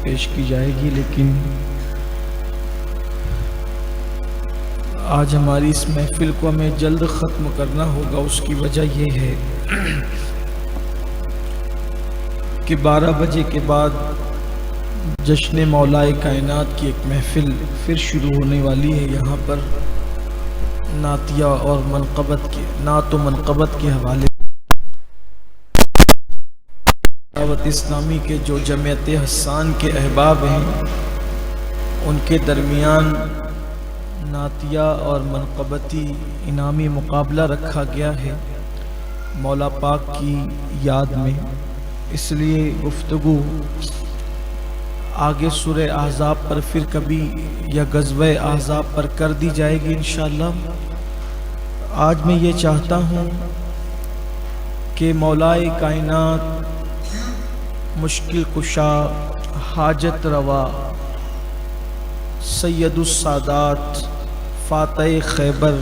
پیش کی جائے گی، لیکن آج ہماری اس محفل کو ہمیں جلد ختم کرنا ہوگا۔ اس کی وجہ یہ ہے کہ 12 بجے کے بعد جشن مولائے کائنات کی ایک محفل پھر شروع ہونے والی ہے۔ یہاں پر نعتیہ اور نعت و منقبت کے حوالے دعوت اسلامی کے جو جمعیت حسان کے احباب ہیں ان کے درمیان نعتیہ اور منقبتی انعامی مقابلہ رکھا گیا ہے مولا پاک کی یاد میں، اس لیے گفتگو آگے سورہ احزاب پر پھر کبھی یا غزوہ احزاب پر کر دی جائے گی انشاءاللہ۔ آج میں یہ چاہتا ہوں کہ مولائے کائنات، مشکل کشا، حاجت روا، سید السادات، فاتح خیبر،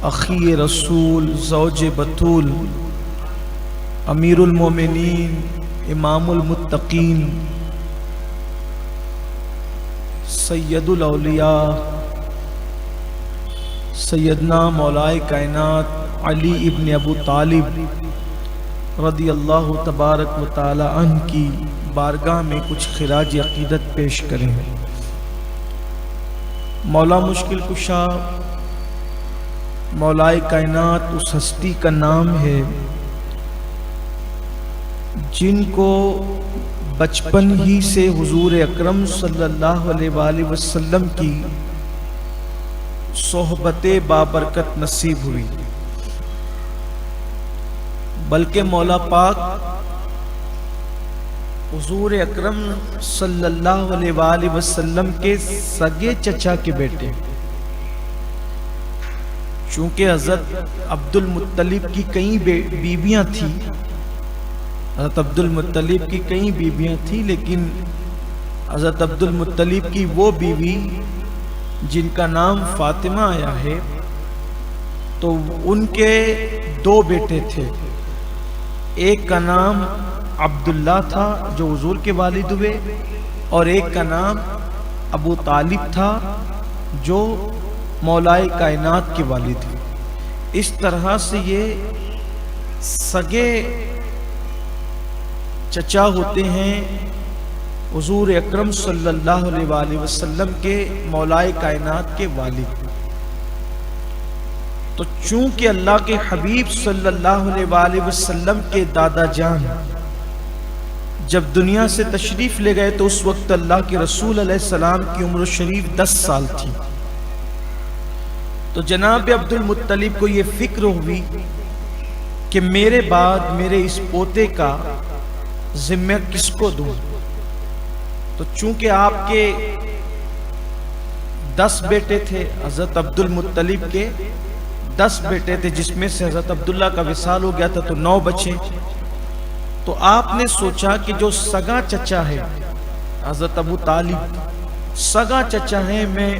اخی رسول، زوج بطول، امیر المومنین، امام المتقین، سید الاولیاء، سیدنا مولائے کائنات علی ابن ابو طالب رضی اللہ تبارک و تعالی عنہ کی بارگاہ میں کچھ خراج عقیدت پیش کریں۔ مولا مشکل کشا، مولائے کائنات اس ہستی کا نام ہے جن کو بچپن ہی سے حضور اکرم صلی اللہ علیہ وآلہ وسلم کی صحبت بابرکت نصیب ہوئی، بلکہ مولا پاک حضور اکرم صلی اللہ علیہ وآلہ وسلم کے سگے چچا کے بیٹے، چونکہ حضرت عبد المطلب کی کئی بیویاں تھیں، حضرت عبد المطلب کی کئی بیویاں تھیں، لیکن حضرت عبد المطلب کی وہ بیوی جن کا نام فاطمہ آیا ہے، تو ان کے 2 بیٹے تھے۔ ایک کا نام عبداللہ تھا جو حضور کے والد ہوئے، اور ایک کا نام ابو طالب تھا جو مولائے کائنات کے والد ہوئے۔ اس طرح سے یہ سگے چچا ہوتے ہیں حضور اکرم صلی اللہ علیہ وآلہ وسلم کے مولائے کائنات کے والد۔ تو چونکہ اللہ کے حبیب صلی اللہ علیہ وآلہ وسلم کے دادا جان جب دنیا سے تشریف لے گئے تو اس وقت اللہ کے رسول علیہ السلام کی عمر شریف 10 سال تھی، تو جناب عبد المطلب کو یہ فکر ہوئی کہ میرے بعد میرے اس پوتے کا ذمہ کس کو دوں۔ تو چونکہ آپ کے 10 بیٹے تھے، حضرت عبد المطلب کے 10 بیٹے تھے، جس میں سے حضرت عبداللہ کا وصال ہو گیا تھا تو 9 بچے، تو آپ نے سوچا کہ جو سگا چچا ہے حضرت ابو طالب، سگا چچا ہے، میں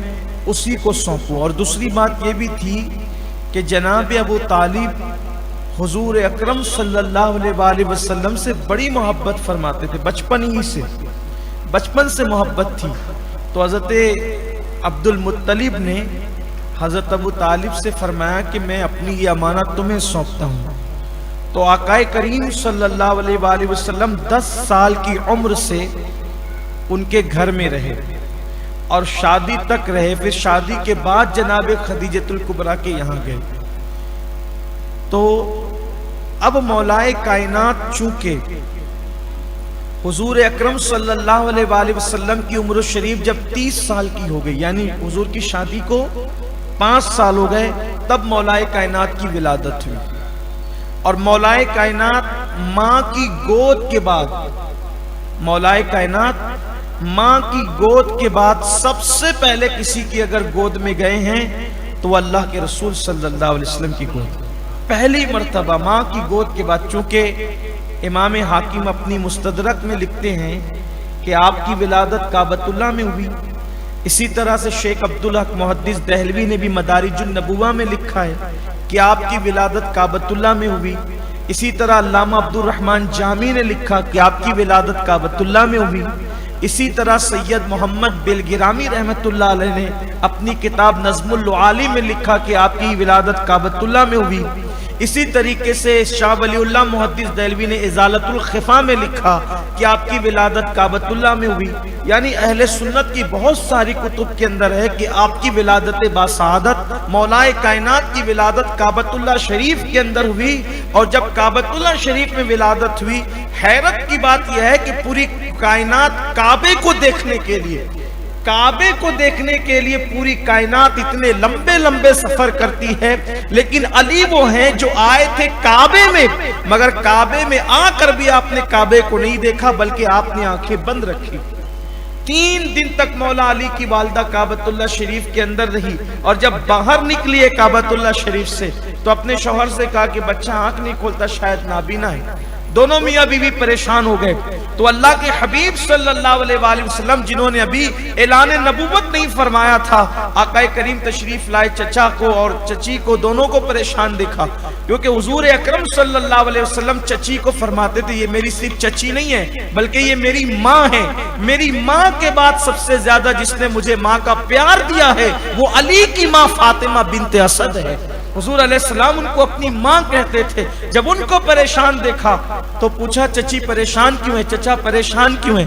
اسی کو سونپوں۔ اور دوسری بات یہ بھی تھی کہ جناب ابو طالب حضور اکرم صلی اللہ علیہ وآلہ وسلم سے بڑی محبت فرماتے تھے، بچپن سے محبت تھی، تو حضرت عبد المطلب نے حضرت ابو طالب سے فرمایا کہ میں اپنی یہ امانت تمہیں سونپتا ہوں۔ تو آقا کریم صلی اللہ علیہ وآلہ وسلم 10 سال کی عمر سے ان کے گھر میں رہے اور شادی تک رہے، پھر شادی کے بعد جناب خدیجۃ الکبریٰ کے یہاں گئے۔ تو اب مولائے کائنات چونکہ حضور اکرم صلی اللہ علیہ وآلہ وسلم کی عمر شریف جب 30 سال کی ہو گئی، یعنی حضور کی شادی کو 5 سال ہو گئے، تب مولائے کائنات کی ولادت ہوئی۔ اور مولائے کائنات ماں کی گود کے بعد، مولائے کائنات ماں کی گود کے بعد سب سے پہلے کسی کی اگر گود میں گئے ہیں تو وہ اللہ کے رسول صلی اللہ علیہ وسلم کی گود، پہلی مرتبہ ماں کی گود کے بعد۔ چونکہ امام حاکم اپنی مستدرک میں لکھتے ہیں کہ آپ کی ولادت کعبۃ اللہ میں ہوئی، اسی طرح سے شیخ عبدالحق محدث دہلوی نے بھی مدارج النبوہ میں لکھا ہے کہ آپ کی ولادت کعبۃ اللہ میں ہوئی، اسی طرح علامہ عبدالرحمن جامی نے لکھا کہ آپ کی ولادت کعبۃ اللہ میں ہوئی۔ اسی طرح سید محمد بلگرامی رحمت اللہ علیہ نے اپنی کتاب نظم اللعالی میں لکھا کہ آپ کی ولادت کعبۃ اللہ میں ہوئی۔ اسی طریقے سے شاہ ولی اللہ محدث دہلوی نے ازالۃ الخفا میں لکھا کہ آپ کی ولادت کعبۃ اللہ میں ہوئی۔ یعنی اہل سنت کی بہت ساری کتب کے اندر ہے کہ آپ کی ولادت باسعادت مولائے کائنات کی ولادت کعبۃ اللہ شریف کے اندر ہوئی۔ اور جب کعبۃ اللہ شریف میں ولادت ہوئی، حیرت کی بات یہ ہے کہ پوری کائنات کعبے کو دیکھنے کے لیے پوری کائنات اتنے لمبے لمبے سفر کرتی ہے، لیکن علی وہ ہیں جو آئے تھے کعبے میں، مگر کعبے میں آ کر بھی آپ نے کعبے کو نہیں دیکھا بلکہ آپ نے آنکھیں بند رکھی۔ 3 دن تک مولا علی کی والدہ کعبۃ اللہ شریف کے اندر رہی، اور جب باہر نکلی ہے کعبۃ اللہ شریف سے تو اپنے شوہر سے کہا کہ بچہ آنکھ نہیں کھولتا، شاید نابینا ہے۔ دونوں میاں بیوی پریشان ہو گئے تو اللہ کے حبیب صلی اللہ علیہ وآلہ وسلم جنہوں نے ابھی اعلان نبوت نہیں فرمایا تھا، آقا کریم تشریف لائے، چچا کو اور چچی کو دونوں کو پریشان دیکھا، کیونکہ حضور اکرم صلی اللہ علیہ وسلم چچی کو فرماتے تھے یہ میری صرف چچی نہیں ہے بلکہ یہ میری ماں ہے، میری ماں کے بعد سب سے زیادہ جس نے مجھے ماں کا پیار دیا ہے وہ علی کی ماں فاطمہ بنت اسد ہے۔ حضور علیہ السلام ان کو اپنی ماں کہتے تھے۔ جب ان کو پریشان دیکھا تو پوچھا چچی پریشان کیوں ہے، چچا پریشان کیوں ہے؟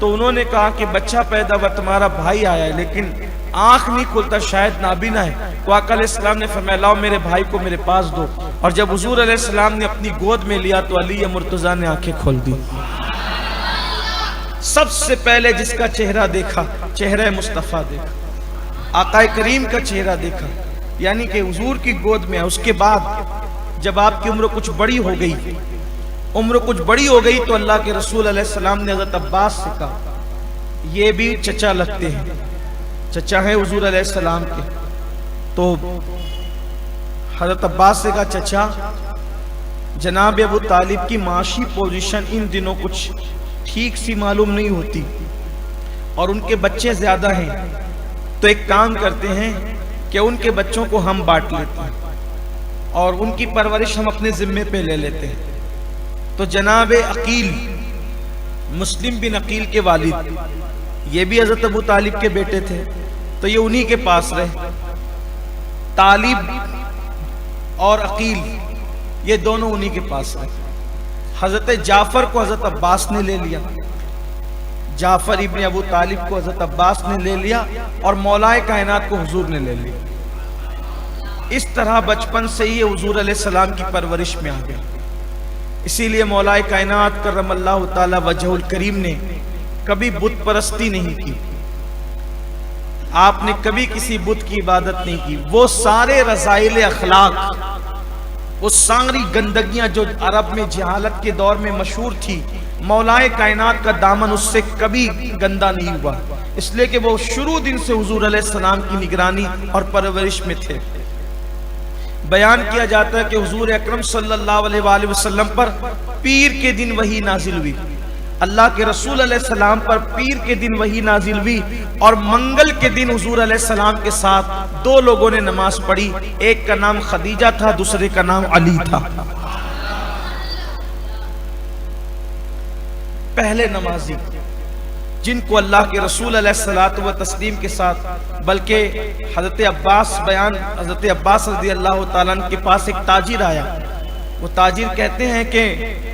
تو انہوں نے کہا کہ بچہ پیدا ہوا، تمہارا بھائی آیا ہے لیکن آنکھ نہیں کھولتا، شاید نابینا ہے۔ تو آقا علیہ السلام نے فرمایا لاؤ میرے بھائی کو میرے پاس دو، اور جب حضور علیہ السلام نے اپنی گود میں لیا تو علی مرتضیٰ نے آنکھیں کھول دی۔ سب سے پہلے جس کا چہرہ دیکھا، چہرہ مصطفیٰ دیکھا، آقا کریم کا چہرہ دیکھا، یعنی کہ حضور کی گود میں۔ اس کے بعد جب آپ کی عمر کچھ بڑی ہو گئی تو اللہ کے رسول علیہ السلام نے حضرت عباس سے کہا یہ بھی چچا لگتے ہیں، چچا ہیں حضور علیہ السلام کے۔ تو حضرت عباس سے کہا چچا جناب ابو طالب کی معاشی پوزیشن ان دنوں کچھ ٹھیک سی معلوم نہیں ہوتی اور ان کے بچے زیادہ ہیں، تو ایک کام کرتے ہیں کہ ان کے بچوں کو ہم بانٹ لیتے ہیں اور ان کی پرورش ہم اپنے ذمے پہ لے لیتے ہیں۔ تو جناب عقیل، مسلم بن عقیل کے والد، یہ بھی حضرت ابو طالب کے بیٹے تھے، تو یہ انہی کے پاس رہے۔ طالب اور عقیل یہ دونوں انہی کے پاس رہے۔ حضرت جعفر کو حضرت عباس نے لے لیا، جعفر ابن ابو طالب کو حضرت عباس نے لے لیا، اور مولائے کائنات کو حضور نے لے لیا۔ اس طرح بچپن سے ہی حضور علیہ السلام کی پرورش میں آ گیا۔ اسی لیے مولائے کائنات کرم اللہ تعالی وجہ الکریم نے کبھی بت پرستی نہیں کی، آپ نے کبھی کسی بت کی عبادت نہیں کی۔ وہ سارے رذائل اخلاق، وہ ساری گندگیاں جو عرب میں جہالت کے دور میں مشہور تھی، مولائے کائنات کا دامن اس سے کبھی گندا نہیں ہوا، اس لیے کہ وہ شروع دن سے حضور علیہ السلام کی نگرانی اور پرورش میں تھے۔ بیان کیا جاتا ہے کہ حضور اکرم صلی اللہ علیہ وآلہ وسلم پر پیر کے دن وحی نازل ہوئی، اللہ کے رسول علیہ السلام پر پیر کے دن وحی نازل ہوئی، اور منگل کے دن حضور علیہ السلام کے ساتھ 2 لوگوں نے نماز پڑھی، ایک کا نام خدیجہ تھا، دوسرے کا نام علی تھا۔ پہلے نمازی جن کو اللہ کے رسول علیہ الصلوۃ والتسلیم کے ساتھ، بلکہ حضرت عباس رضی اللہ تعالیٰ عنہ کے پاس ایک تاجر آیا۔ وہ تاجر کہتے ہیں کہ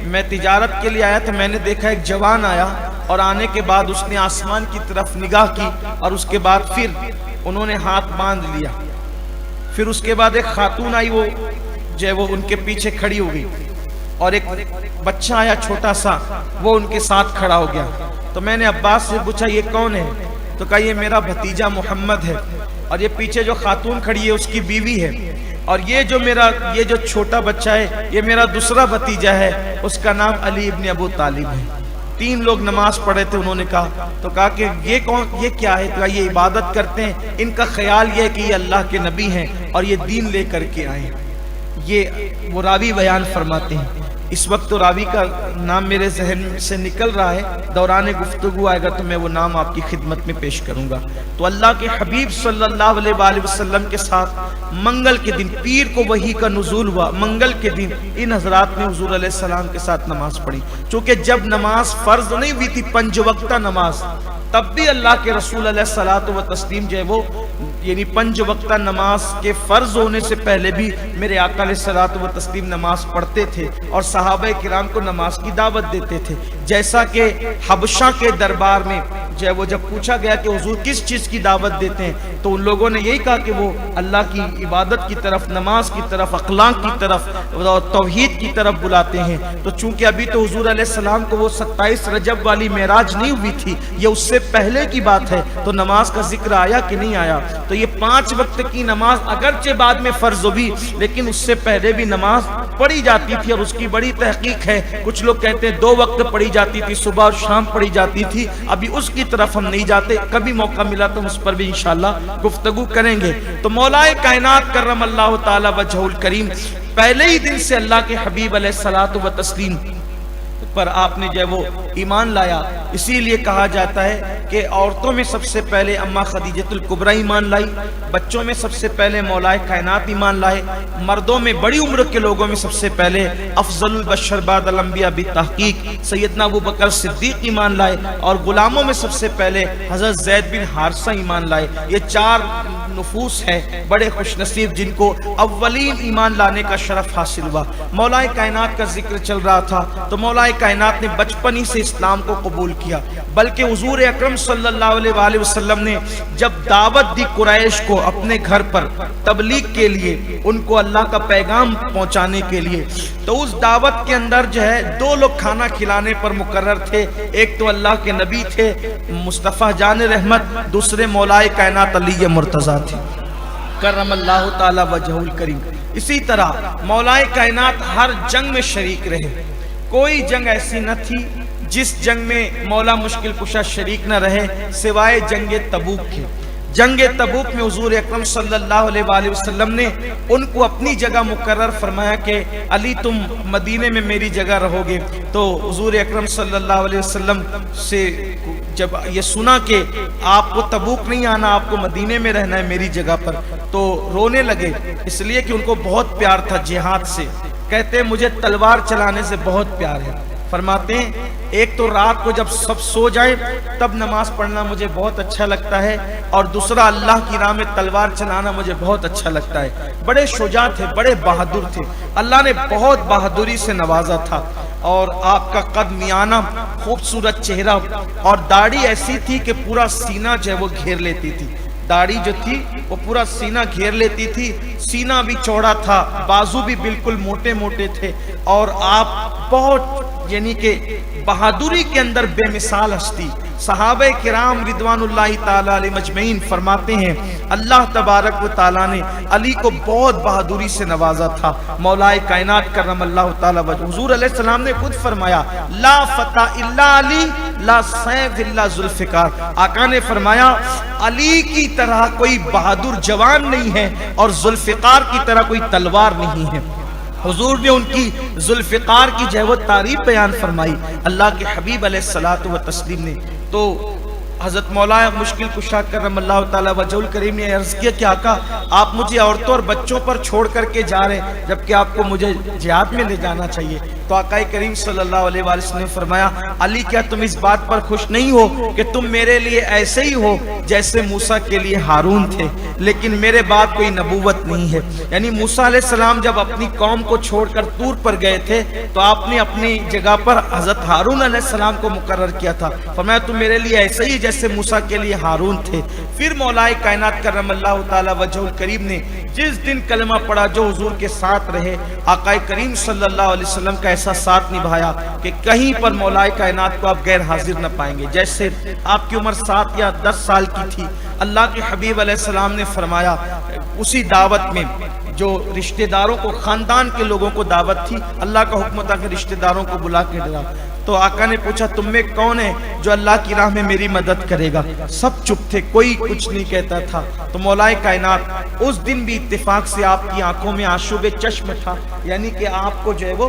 میں تجارت کے لیے آیا تھا، میں نے دیکھا ایک جوان آیا، اور آنے کے بعد اس نے آسمان کی طرف نگاہ کی، اور اس کے بعد پھر انہوں نے ہاتھ باندھ لیا۔ پھر اس کے بعد ایک خاتون آئی، وہ ان کے پیچھے کھڑی ہو گئی، اور ایک بچہ آیا چھوٹا سا، وہ ان کے ساتھ کھڑا ہو گیا۔ تو میں نے عباس سے پوچھا یہ کون ہے؟ تو کہا یہ میرا بھتیجا محمد ہے، اور یہ پیچھے جو خاتون کھڑی ہے اس کی بیوی ہے، اور یہ جو چھوٹا بچہ ہے یہ میرا دوسرا بھتیجا ہے، اس کا نام علی ابن ابو طالب ہے۔ 3 لوگ نماز پڑھے تھے، انہوں نے کہا کہ یہ کیا ہے؟ تو یہ عبادت کرتے ہیں، ان کا خیال یہ ہے کہ یہ اللہ کے نبی ہیں اور یہ دین لے کر کے آئے۔ یہ وہ راوی بیان فرماتے ہیں اس وقت تو راوی کا نام میرے ذہن سے نکل رہا ہے، دوران گفتگو آئے گا تو میں وہ نام آپ کی خدمت میں پیش کروں گا۔ تو اللہ کے حبیب صلی اللہ علیہ وآلہ وسلم کے ساتھ منگل کے دن، پیر کو وحی کا نزول ہوا، منگل کے دن ان حضرات نے حضور علیہ السلام کے ساتھ نماز پڑھی۔ چونکہ جب نماز فرض نہیں ہوئی تھی، 5 وقتہ نماز، تب بھی اللہ کے رسول علیہ الصلوۃ والتسلیم جو ہے وہ یعنی 5 وقتہ نماز کے فرض ہونے سے پہلے بھی میرے آقا علیہ الصلوۃ والتسلیم نماز پڑھتے تھے اور صحابہ کرام کو نماز کی دعوت دیتے تھے۔ جیسا کہ حبشہ کے دربار میں جو ہے وہ جب پوچھا گیا کہ حضور کس چیز کی دعوت دیتے ہیں، تو ان لوگوں نے یہی کہا کہ وہ اللہ کی عبادت کی طرف، نماز کی طرف، اخلاق کی طرف اور توحید کی طرف بلاتے ہیں۔ تو چونکہ ابھی تو حضور علیہ السلام کو وہ 27 رجب والی معراج نہیں ہوئی تھی، یہ اس سے پہلے کی بات ہے، تو نماز کا ذکر آیا کہ نہیں آیا؟ تو یہ 5 وقت کی نماز اگرچہ بعد میں فرض ہوئی، لیکن اس سے پہلے بھی نماز پڑھی جاتی تھی، اور اس کی بڑی تحقیق ہے۔ کچھ لوگ کہتے ہیں 2 وقت پڑھی جاتی تھی، صبح اور شام پڑھی جاتی تھی، ابھی اس کی طرف ہم نہیں جاتے، کبھی موقع ملا تو اس پر بھی انشاءاللہ گفتگو کریں گے۔ تو مولا کائنات کرم اللہ تعالی وجہہ الکریم پہلے ہی دن سے اللہ کے حبیب علیہ الصلوۃ والتسلیم پر آپ نے جو ہے وہ ایمان لایا۔ اسی لیے کہا جاتا ہے کہ عورتوں میں سب سے پہلے اماں خدیجۃ الکبریٰ ایمان لائی، بچوں میں سب سے پہلے مولا کائنات ایمان لائے، مردوں میں بڑی عمر کے لوگوں میں سب سے پہلے افضل البشر بعد الانبیاء بالتحقیق سیدنا ابوبکر صدیق ایمان لائے، اور غلاموں میں سب سے پہلے حضرت زید بن حارثہ ایمان لائے۔ یہ 4 نفوس ہیں بڑے خوش نصیب جن کو اولین ایمان لانے کا شرف حاصل ہوا۔ مولا کائنات کا ذکر چل رہا تھا تو مولا کائنات نے بچپن ہی سے اسلام کو قبول کیا، بلکہ حضور اکرم صلی اللہ علیہ وآلہ وسلم نے جب دعوت دی قریش کو اپنے گھر پر تبلیغ کے لیے، ان کو اللہ کا پیغام پہنچانے کے لیے، تو اس دعوت کے اندر جو ہے 2 لوگ کھانا کھلانے پر مقرر تھے۔ ایک تو اللہ کے نبی تھے مصطفیٰ جان رحمت، دوسرے مولا کائنات علی مرتضیٰ تھے کرم اللہ تعالی وجہہ الکریم۔ اسی طرح مولا کائنات ہر جنگ میں شریک رہے، کوئی جنگ ایسی نہ تھی جس جنگ میں مولا مشکل کشا شریک نہ رہے سوائے جنگ تبوک کے۔ جنگ تبوک میں حضور اکرم صلی اللہ علیہ وآلہ وسلم نے ان کو اپنی جگہ مقرر فرمایا کہ علی تم مدینے میں میری جگہ رہو گے۔ تو حضور اکرم صلی اللہ علیہ وسلم سے جب یہ سنا کہ آپ کو تبوک نہیں آنا، آپ کو مدینے میں رہنا ہے میری جگہ پر، تو رونے لگے، اس لیے کہ ان کو بہت پیار تھا جہاد سے۔ کہتے ہیں مجھے تلوار چلانے سے بہت پیار ہے۔ فرماتے ہیں ایک تو رات کو جب سب سو جائیں تب نماز پڑھنا مجھے بہت اچھا لگتا ہے، اور دوسرا اللہ کی راہ میں تلوار چلانا مجھے بہت اچھا لگتا ہے۔ بڑے شجاع تھے، بڑے بہادر تھے، اللہ نے بہت بہادری سے نوازا تھا، اور آپ کا قد میانہ، خوبصورت چہرہ، اور داڑھی ایسی تھی کہ پورا سینہ جو ہے وہ گھیر لیتی تھی۔ داڑھی جو تھی وہ پورا سینہ گھیر لیتی تھی، سینہ بھی چوڑا تھا، بازو بھی بالکل موٹے موٹے تھے، اور آپ بہت یعنی کہ بہادری کے اندر بے مثال ہستی۔ صحابہ کرام رضوان اللہ تعالی علیہ مجمعین فرماتے ہیں اللہ تبارک و تعالی نے علی کو بہت بہادری سے نوازا تھا۔ مولا کائنات کرم اللہ تعالی وجہ، حضور علیہ السلام نے خود فرمایا لا فتح الا علی لا سیف الا ذوالفقار۔ آقا نے فرمایا علی کی طرح کوئی بہادر جوان نہیں ہے، اور ذوالفقار کی طرح کوئی تلوار نہیں ہے۔ حضور نے ان کی ذوالفقار کی جو ہے وہ تعریف بیان فرمائی اللہ کے حبیب علیہ الصلوۃ والتسلیم نے۔ تو حضرت مولا مشکل کشا کرم اللہ تعالی وجہ الکریم نے عرض کیا کہ آقا آپ مجھے عورتوں اور بچوں پر چھوڑ کر کے جا رہے ہیں جبکہ آپ کو مجھے جہاد میں لے جانا چاہیے۔ تو آقا کریم صلی اللہ علیہ وآلہ وسلم نے فرمایا علی کیا تم اس بات پر خوش نہیں ہو کہ تم میرے لیے ایسے ہی ہو جیسے موسیٰ کے لیے ہارون تھے، لیکن میرے بعد کوئی نبوت نہیں ہے۔ یعنی موسیٰ علیہ السلام جب اپنی قوم کو چھوڑ کر طور پر گئے تھے تو آپ نے اپنی جگہ پر حضرت ہارون علیہ السلام کو مقرر کیا تھا، فرمایا تم میرے لیے ایسے ہی جیسے موسیٰ کے لیے ہارون تھے۔ پھر مولا کائنات کرم اللہ تعالی وجہ الکریم نے جس دن کلمہ پڑھا جو حضور کے ساتھ رہے، آقا کریم صلی اللہ علیہ وسلم کا ایسا ساتھ نبھایا کہ کہیں پر مولا کائنات کو آپ غیر حاضر نہ پائیں گے۔ جیسے آپ کی عمر 7 یا 10 سال کی تھی، اللہ کے حبیب علیہ السلام نے فرمایا اسی دعوت میں جو رشتہ داروں کو، خاندان کے لوگوں کو دعوت تھی، اللہ کا حکم تھا کہ رشتہ داروں کو بلا کے ڈرا، تو آقا نے پوچھا تم میں کون ہے جو اللہ کی راہ میں میری مدد کرے گا؟ سب چپ تھے، کوئی کچھ نہیں کہتا تھا۔ تو مولا کائنات اس دن بھی اتفاق سے آپ کی آنکھوں میں آشوب چشم تھا، یعنی کہ آپ کو جو ہے وہ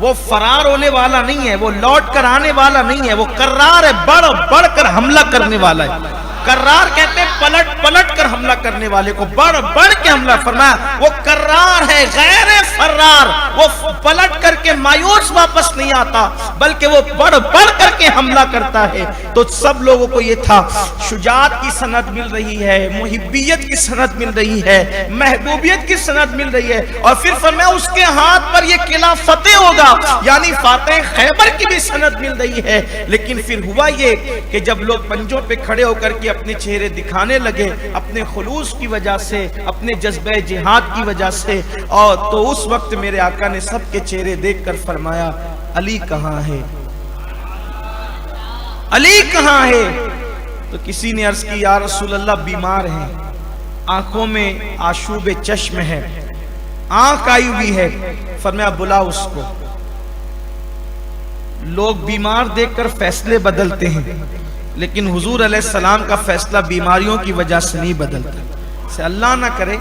وہ فرار ہونے والا نہیں ہے، وہ لوٹ کر آنے والا نہیں ہے، وہ کرار ہے، بڑھ بڑھ کر حملہ کرنے والا ہے۔ کرار کہتے ہیں پلٹ پلٹ کر حملہ کرنے والے کو، بڑھ بڑھ کے حملہ فرمایا۔ وہ کرار ہے، غیر فرار، وہ پلٹ کر کے مایوس واپس نہیں آتا بلکہ وہ بڑھ بڑھ کر کے حملہ کرتا ہے۔ تو سب لوگوں کو یہ تھا، شجاعت کی سند مل رہی ہے، محبیت کی سند مل رہی ہے، محبوبیت کی سند مل رہی ہے، اور پھر فرمایا اس کے ہاتھ پر یہ قلعہ فتح ہوگا، یعنی فاتح خیبر کی بھی سند مل رہی ہے۔ لیکن پھر ہوا یہ کہ جب لوگ پنجوں پہ کھڑے ہو کر کے اپنے چہرے دکھانے لگے، اپنے خلوص کی وجہ سے، اپنے جذبہ جہاد کی وجہ سے، اور تو اس وقت میرے آقا نے سب کے چہرے دیکھ کر فرمایا علی کہاں ہے، علی کہاں ہے؟ تو کسی نے عرض کی یا رسول اللہ بیمار ہیں، آنکھوں میں آشوب چشم ہے، آنکھ آئی ہوئی ہے۔ فرمایا بلا اس کو۔ لوگ بیمار دیکھ کر فیصلے بدلتے ہیں، لیکن حضور علیہ السلام کا فیصلہ بیماریوں کی وجہ سے نہیں بدلتا۔ سے اللہ نہ کرے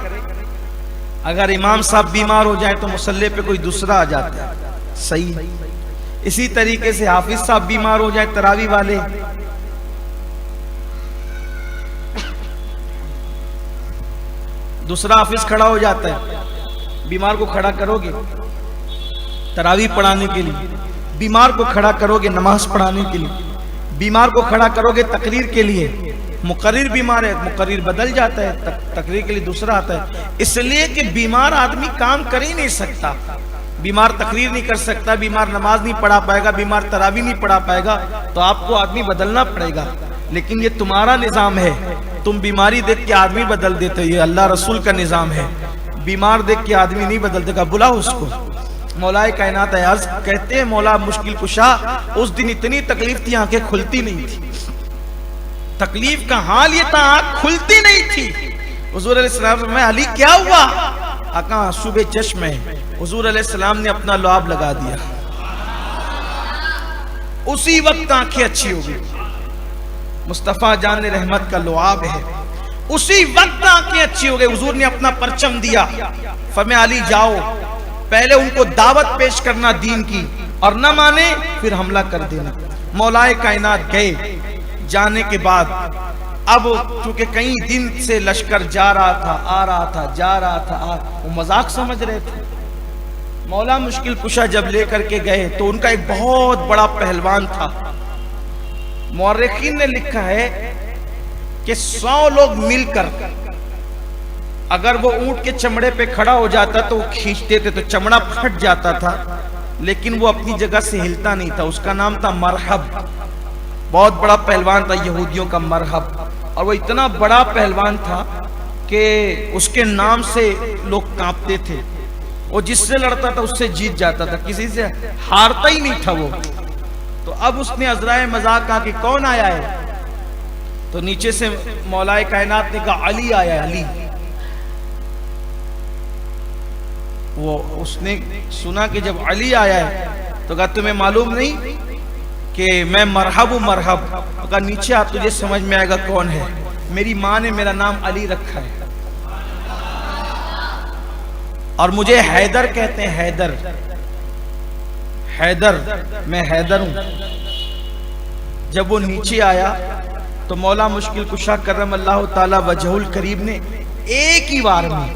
اگر امام صاحب بیمار ہو جائے تو مصلی پہ کوئی دوسرا آ جاتا ہے، صحیح۔ اسی طریقے سے حافظ صاحب بیمار ہو جائے، تراوی والے، دوسرا حافظ کھڑا ہو جاتا ہے۔ بیمار کو کھڑا کرو گے تراوی پڑھانے کے لیے، بیمار کو کھڑا کرو گے نماز پڑھانے کے لیے، بیمار کو کھڑا کرو گے تقریر کے لیے، مقرر بیمار ہے مقرر بدل جاتا ہے، تقریر کے لیے دوسرا آتا ہے۔ اس لیے کہ بیمار آدمی کام کر ہی نہیں سکتا، بیمار تقریر نہیں کر سکتا، بیمار نماز نہیں پڑھا پائے گا، بیمار تراوی نہیں پڑھا پائے گا، تو آپ کو آدمی بدلنا پڑے گا۔ لیکن یہ تمہارا نظام ہے، تم بیماری دیکھ کے آدمی بدل دیتے ہو، یہ اللہ رسول کا نظام ہے، بیمار دیکھ کے آدمی نہیں بدلتے گا، بلا اس کو۔ مولا کائنات عرض کہتے ہیں مولا مشکل کشا، اس دن اتنی تکلیف تھی آنکھیں کھلتی نہیں تھی، تکلیف کا حال یہ تھا آنکھ کھلتی نہیں تھی۔ حضور علیہ السلام میں علی کیا ہوا؟ آقا صبح چشم ہے۔ حضور علیہ السلام نے اپنا لعاب لگا دیا، اسی وقت آنکھیں اچھی ہو گئی۔ مصطفیٰ جان رحمت کا لعاب ہے، اسی وقت آنکھیں اچھی ہو گئی۔ حضور نے اپنا پرچم دیا، فرمایا علی جاؤ، پہلے ان کو دعوت پیش کرنا دین کی، اور نہ مانے پھر حملہ کر دینا۔ مولا کائنات گئے، جانے کے بعد اب چونکہ کئی دن سے لشکر جا رہا تھا آ رہا تھا جا رہا تھا، وہ مذاق سمجھ رہے تھے۔ مولا مشکل کشا جب لے کر کے گئے تو ان کا ایک بہت بڑا پہلوان تھا، مورخین نے لکھا ہے کہ 100 لوگ مل کر اگر وہ اونٹ کے چمڑے پہ کھڑا ہو جاتا تو وہ کھینچتے تھے تو چمڑا پھٹ جاتا تھا، لیکن وہ اپنی جگہ سے ہلتا نہیں تھا۔ اس کا نام تھا مرحب، بہت بڑا پہلوان تھا یہودیوں کا مرحب، اور وہ اتنا بڑا پہلوان تھا کہ اس کے نام سے لوگ کانپتے تھے، وہ جس سے لڑتا تھا اس سے جیت جاتا تھا، کسی سے ہارتا ہی نہیں تھا وہ۔ تو اب اس نے عذرائے مذاق کہا کہ کون آیا ہے؟ تو نیچے سے مولا کائنات نے کہا علی آیا ہے، علی۔ وہ اس نے سنا کہ جب علی آیا ہے تو کہا تمہیں معلوم نہیں کہ میں مرحب ہوں؟ مرحب کہا نیچے آ، تجھے سمجھ میں آئے گا کون ہے۔ میری ماں نے میرا نام علی رکھا ہے اور مجھے حیدر کہتے ہیں، حیدر، حیدر، میں حیدر ہوں۔ جب وہ نیچے آیا تو مولا مشکل کشا کرم اللہ تعالی وجہ الکریم نے ایک ہی وار میں،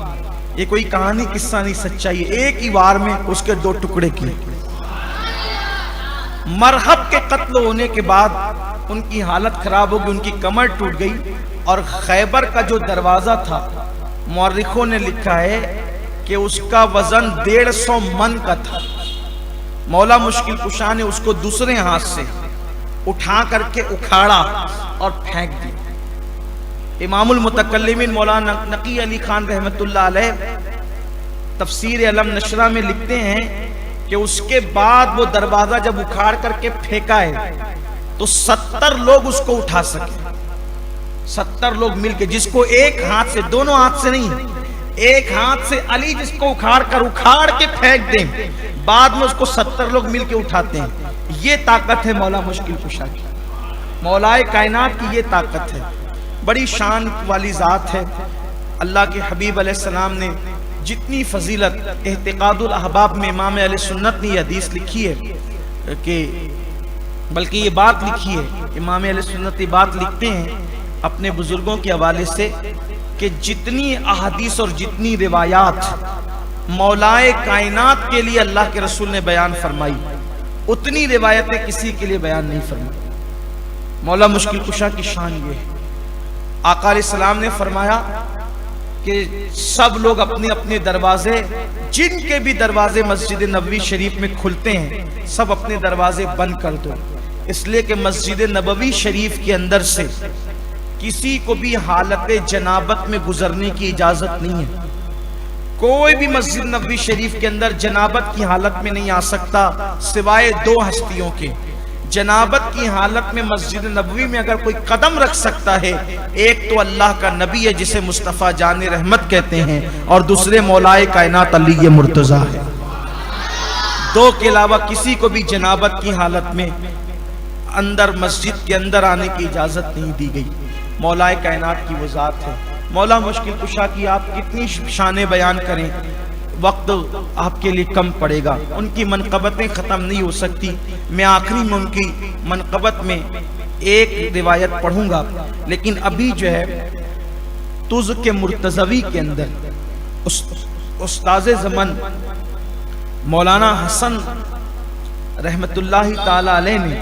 یہ کوئی کہانی قصہ نہیں، سچائی، ایک ہی وار میں اس کے 2 ٹکڑے کیے۔ مرحب کے قتل ہونے کے بعد ان کی حالت خراب ہو گئی، ان کی کمر ٹوٹ گئی، اور خیبر کا جو دروازہ تھا مورخوں نے لکھا ہے کہ اس کا وزن 150 من کا تھا۔ مولا مشکل کشا نے اس کو دوسرے ہاتھ سے اٹھا کر کے اکھاڑا اور پھینک دی۔ امام المتکلمین مولانا نقی علی خان رحمت اللہ علیہ تفسیر علم نشرہ میں لکھتے ہیں کہ اس کے بعد وہ دروازہ جب اکھاڑ کر کے پھینکا ہے تو 70 لوگ اس کو اٹھا سکے، 70 لوگ مل کے، جس کو ایک ہاتھ سے، دونوں ہاتھ سے نہیں، ایک ہاتھ سے علی جس کو اکھاڑ کے پھینک دیں، بعد میں اس کو 70 لوگ مل کے اٹھاتے ہیں۔ یہ طاقت ہے مولا مشکل کشا کی، مولا کائنات کی یہ طاقت ہے، بڑی شان والی ذات ہے۔ اللہ کے حبیب علیہ السلام نے جتنی فضیلت اعتقاد الاحباب میں امام اہل سنت نے یہ حدیث لکھی ہے کہ بلکہ یہ بات لکھی ہے، امام اہل سنت یہ بات لکھتے ہیں اپنے بزرگوں کے حوالے سے کہ جتنی احادیث اور جتنی روایات مولائے کائنات کے لیے اللہ کے رسول نے بیان فرمائی، اتنی روایتیں کسی کے لیے بیان نہیں فرمائی۔ مولا مشکل کشا کی شان یہ ہے، آقا علیہ السلام نے فرمایا کہ سب لوگ اپنے اپنے دروازے، جن کے بھی دروازے مسجد نبوی شریف میں کھلتے ہیں، سب اپنے دروازے بند کر دو، اس لیے کہ مسجد نبوی شریف کے اندر سے کسی کو بھی حالت جنابت میں گزرنے کی اجازت نہیں ہے۔ کوئی بھی مسجد نبوی شریف کے اندر جنابت کی حالت میں نہیں آ سکتا سوائے دو ہستیوں کے۔ جنابت کی حالت میں مسجد نبوی میں اگر کوئی قدم رکھ سکتا ہے، ایک تو اللہ کا نبی ہے جسے مصطفیٰ جان رحمت کہتے ہیں، اور دوسرے مولائے کائنات علی مرتضیٰ ہے۔ دو کے علاوہ کسی کو بھی جنابت کی حالت میں اندر مسجد کے اندر آنے کی اجازت نہیں دی گئی۔ مولائے کائنات کی وہ ذات ہے۔ مولا مشکل کشا کی آپ کتنی شانیں بیان کریں، وقت آپ کے لیے کم پڑے گا، ان کی منقبتیں ختم نہیں ہو سکتی۔ میں آخری میں ان کی منقبت میں ایک روایت پڑھوں گا، لیکن ابھی جو ہے تزک مرتضوی کے اندر استاذ زمن مولانا حسن رحمت اللہ تعالی علیہ نے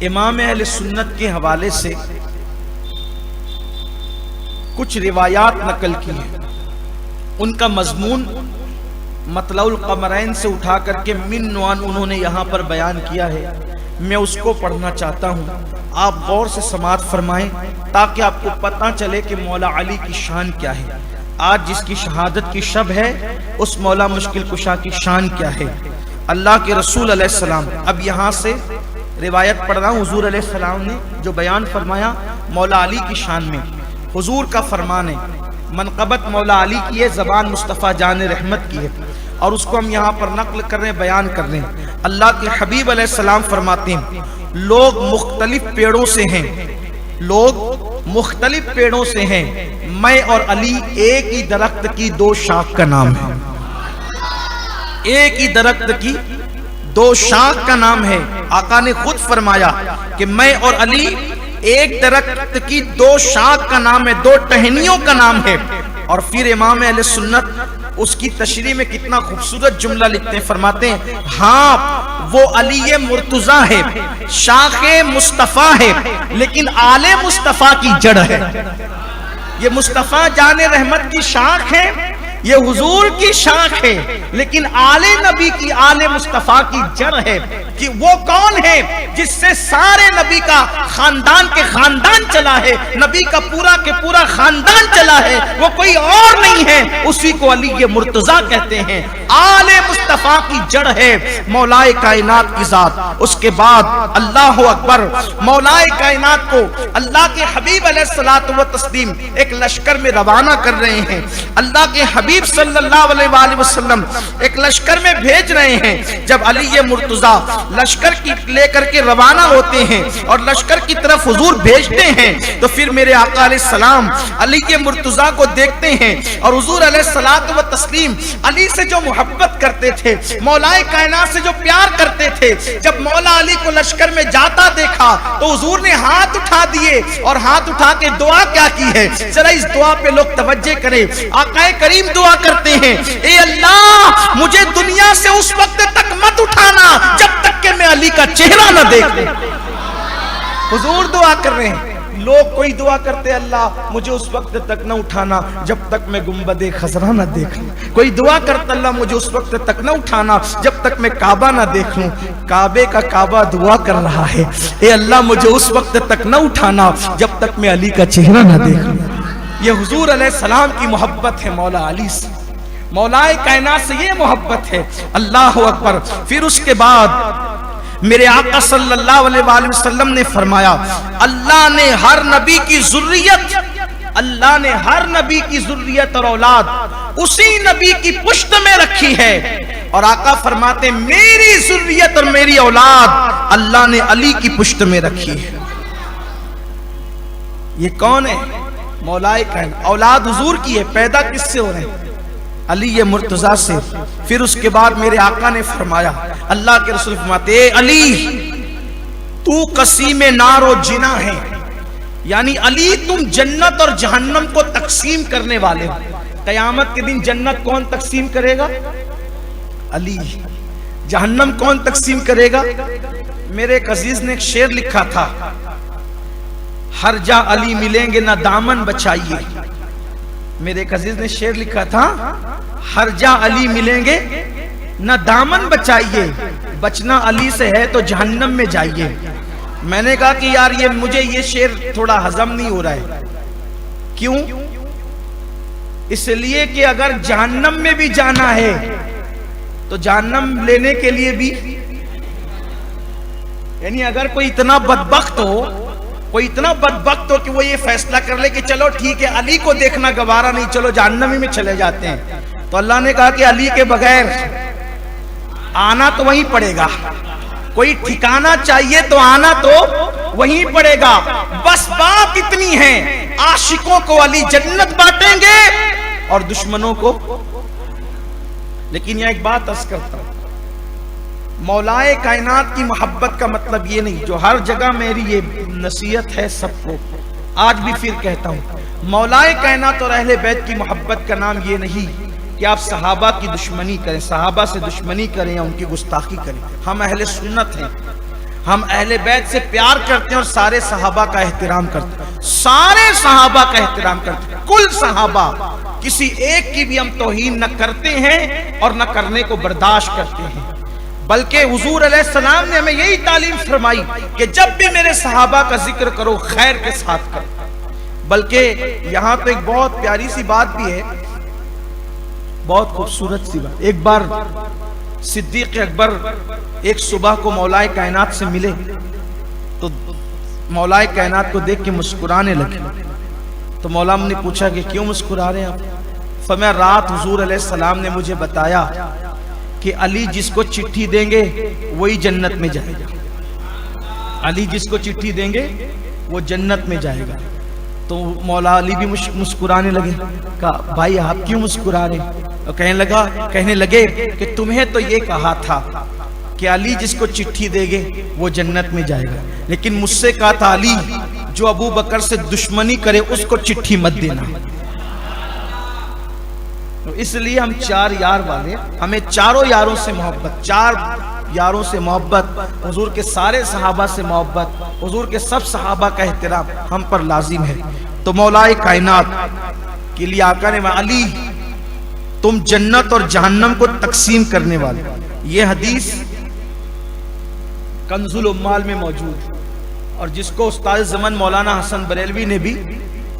امام اہل سنت کے حوالے سے کچھ روایات نقل کی ہیں۔ ان کا مضمون مطلع القمرین سے اٹھا کر کے من نوان انہوں نے یہاں پر بیان کیا ہے، میں اس کو پڑھنا چاہتا ہوں، آپ غور سے سماعت فرمائیں تاکہ آپ کو پتہ چلے کہ مولا علی کی شان کیا ہے۔ آج جس کی شہادت کی شب ہے، اس مولا مشکل کشا کی شان کیا ہے۔ اللہ کے رسول علیہ السلام، اب یہاں سے روایت پڑھ رہا ہوں، حضور علیہ السلام نے جو بیان فرمایا مولا علی کی شان میں، حضور کا فرمان ہے، منقبت مولا علی کی ہے، زبان مصطفیٰ جان رحمت کی ہے، اور اس کو ہم یہاں پر نقل کر رہے ہیں، بیان کر رہے ہیں۔ اللہ کے حبیب علیہ السلام فرماتے ہیں، لوگ مختلف پیڑوں سے ہیں، لوگ مختلف پیڑوں سے ہیں، میں اور علی ایک ہی درخت کی دو شاخ کا نام ہے، ایک ہی درخت کی دو شاخ کا نام ہے۔ آقا نے خود فرمایا کہ میں اور علی ایک درخت کی دو شاخ کا نام ہے، دو ٹہنیوں کا نام ہے۔ اور پھر امام اہل سنت اس کی تشریح میں کتنا خوبصورت جملہ لکھتے ہیں، فرماتے ہیں ہاں وہ علی مرتضیٰ ہے، شاخ مصطفیٰ ہے، لیکن آل مصطفیٰ کی جڑ ہے۔ یہ مصطفیٰ جان رحمت کی شاخ ہے، یہ حضور کی شاخ ہے، لیکن آل نبی کی، آل مصطفیٰ کی جڑ ہے۔ کہ وہ کون ہے جس سے سارے نبی کا خاندان کے خاندان چلا ہے، نبی کا پورا کے پورا خاندان چلا ہے، وہ کوئی اور نہیں ہے، اسی کو علی مرتضیٰ کہتے ہیں۔ آل مصطفیٰ کی جڑ ہے مولائے کائنات کی ذات۔ اس کے بعد اللہ اکبر، مولائے کائنات کو اللہ کے حبیب علیہ الصلوۃ والتسلیم ایک لشکر میں روانہ کر رہے ہیں۔ اللہ کے حبیب صلی اللہ علیہ وآلہ وسلم ایک لشکر میں بھیج رہے ہیں۔ جب علی مرتضیٰ لشکر کی لے کر کے روانہ ہوتے ہیں اور لشکر کی طرف حضور بھیجتے ہیں، تو پھر میرے آقا علیہ السلام علی مرتضیٰ کو دیکھتے ہیں، اور حضور علیہ الصلوۃ والتسلیم علی سے جو محبت کرتے تھے، مولائے کائنات سے جو پیار کرتے تھے، جب مولا علی کو لشکر میں جاتا دیکھا تو حضور نے ہاتھ اٹھا دیے، اور ہاتھ اٹھا کے دعا کیا کی ہے، ذرا اس دعا پہ لوگ توجہ کریں۔ آقا کریم دعا کرتے ہیں، اے اللہ مجھے دنیا سے اس وقت تک مت اٹھانا جب تک کہ میں علی کا چہرہ نہ دیکھ لوں۔ حضور دعا کر رہے ہیں، لوگ کوئی دعا کرتے اللہ مجھے اس وقت تک نہ اٹھانا جب تک میں گنبد خضرا نہ دیکھ لوں، کوئی دعا کرتا اللہ مجھے اس وقت تک نہ اٹھانا جب تک میں کعبہ نہ دیکھ لوں۔ کعبے کا کعبہ دعا کر رہا ہے، اے اللہ مجھے اس وقت تک نہ اٹھانا جب تک میں علی کا چہرہ نہ دیکھ لوں۔ یہ حضور علیہ السلام کی محبت ہے مولا علی سے، مولائے کائنات سے یہ محبت ہے۔ اللہ اکبر۔ پھر اس کے بعد میرے آقا صلی اللہ علیہ وآلہ وسلم نے فرمایا، اللہ نے ہر نبی کی ذریت، اللہ نے ہر نبی کی ذریت اور اولاد اسی نبی کی پشت میں رکھی ہے، اور آقا فرماتے ہیں میری ذریت اور میری اولاد اللہ نے علی کی پشت میں رکھی ہے۔ یہ کون ہے؟ مولائے کائنات، اولاد حضور کی ہے، پیدا کس سے ہو رہے ہیں؟ علی مرتضیٰ سے. پھر اس کے بعد میرے آقا نے فرمایا, اللہ کے رسول فرماتے اے علی تو قسیم نار و جنا ہے, یعنی علی تم جنت اور جہنم کو تقسیم کرنے والے ہو. قیامت کے دن جنت کون تقسیم کرے گا؟ علی. جہنم کون تقسیم کرے گا؟ میرے ایک عزیز نے ایک شعر لکھا تھا, ہر جا علی ملیں گے نہ دامن بچائیے. میرے ایک عزیز نے شعر لکھا تھا, ہر جا علی ملیں گے نہ دامن بچائیے, بچنا علی سے ہے تو جہنم میں جائیے. میں نے کہا کہ یار یہ مجھے یہ شعر تھوڑا ہضم نہیں ہو رہا ہے. کیوں؟ اس لیے کہ اگر جہنم میں بھی جانا ہے تو جہنم لینے کے لیے بھی, یعنی اگر کوئی اتنا بدبخت ہو کہ وہ یہ فیصلہ کر لے کہ چلو ٹھیک ہے علی کو دیکھنا گوارا نہیں, چلو جہنم میں چلے جاتے ہیں, تو اللہ نے کہا کہ علی کے بغیر آنا تو وہیں پڑے گا. کوئی ٹھکانہ چاہیے تو آنا تو وہیں پڑے گا. بس بات اتنی ہے, عاشقوں کو علی جنت بانٹیں گے اور دشمنوں کو. لیکن یہ ایک بات عرض کرتا ہوں, مولائے کائنات کی محبت کا مطلب یہ نہیں, جو ہر جگہ میری یہ نصیحت ہے سب کو, آج بھی پھر کہتا ہوں, مولائے کائنات اور اہل بیت کی محبت کا نام یہ نہیں کہ آپ صحابہ کی دشمنی کریں, صحابہ سے دشمنی کریں یا ان کی گستاخی کریں. ہم اہل سنت ہیں, ہم اہل بیت سے پیار کرتے ہیں اور سارے صحابہ کا احترام کرتے ہیں, سارے صحابہ کا احترام کرتے ہیں, کل صحابہ, کسی ایک کی بھی ہم توہین نہ کرتے ہیں اور نہ کرنے کو برداشت کرتے ہیں. بلکہ حضور علیہ السلام نے ہمیں یہی تعلیم فرمائی کہ جب بھی میرے صحابہ کا ذکر کرو خیر کے ساتھ کرو. بلکہ یہاں تو ایک بہت پیاری سی بات بھی ہے, بہت خوبصورت سی بات. ایک بار صدیق اکبر ایک صبح کو مولائے کائنات سے ملے تو مولائے کائنات کو دیکھ کے مسکرانے لگے. تو مولا نے پوچھا کہ کیوں مسکرا رہے ہیں آپ؟ فرمایا رات حضور علیہ السلام نے مجھے بتایا کہ علی جس کو چٹھی دیں گے وہی جنت میں جائے گا. علی جس کو چٹھی دیں گے وہ جنت میں جائے گا. تو مولا علی بھی مسکرانے لگے. کہا بھائی آپ کیوں مسکرا رہے ہیں؟ اور کہنے لگے کہ تمہیں تو یہ کہا تھا کہ علی جس کو چٹھی دے گے وہ جنت میں جائے گا, لیکن مجھ سے کہا تھا علی جو ابو بکر سے دشمنی کرے اس کو چٹھی مت دینا. تو اس لیے ہم چار یار والے, ہمیں چاروں یاروں سے محبت, چار یاروں سے محبت, حضور کے سارے صحابہ سے محبت, حضور کے سب صحابہ کا احترام ہم پر لازم ہے. تو مولائے کائنات کے لیے آقا نے علی تم جنت اور جہنم کو تقسیم کرنے والے. یہ حدیث کنز العمال میں موجود ہے, اور جس کو استاد زمن مولانا حسن بریلوی نے بھی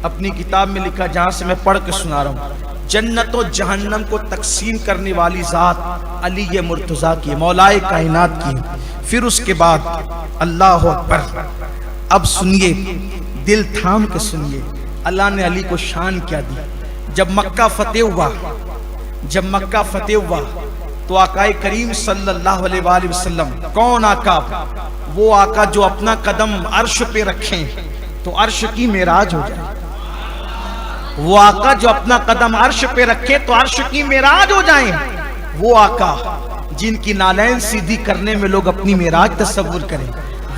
اپنی کتاب میں لکھا, جہاں سے میں پڑھ کے سنا رہا ہوں. جنت و جہنم کو تقسیم کرنے والی ذات علی مرتضیٰ کی, مولائے کائنات کی. پھر اس کے بعد اللہ اکبر, اب سنیے, دل تھام کے سنیے, اللہ نے علی کو شان کیا دی. جب مکہ فتح ہوا تو آقا کریم صلی اللہ علیہ وآلہ وسلم, کون آقا؟ وہ آقا جو اپنا قدم عرش پہ رکھیں تو عرش کی معراج ہو جائے. وہ آقا جو اپنا قدم عرش پہ رکھے تو عرش کی معراج ہو جائیں. وہ آقا جن کی نالین سیدھی کرنے میں لوگ اپنی معراج تصور کریں.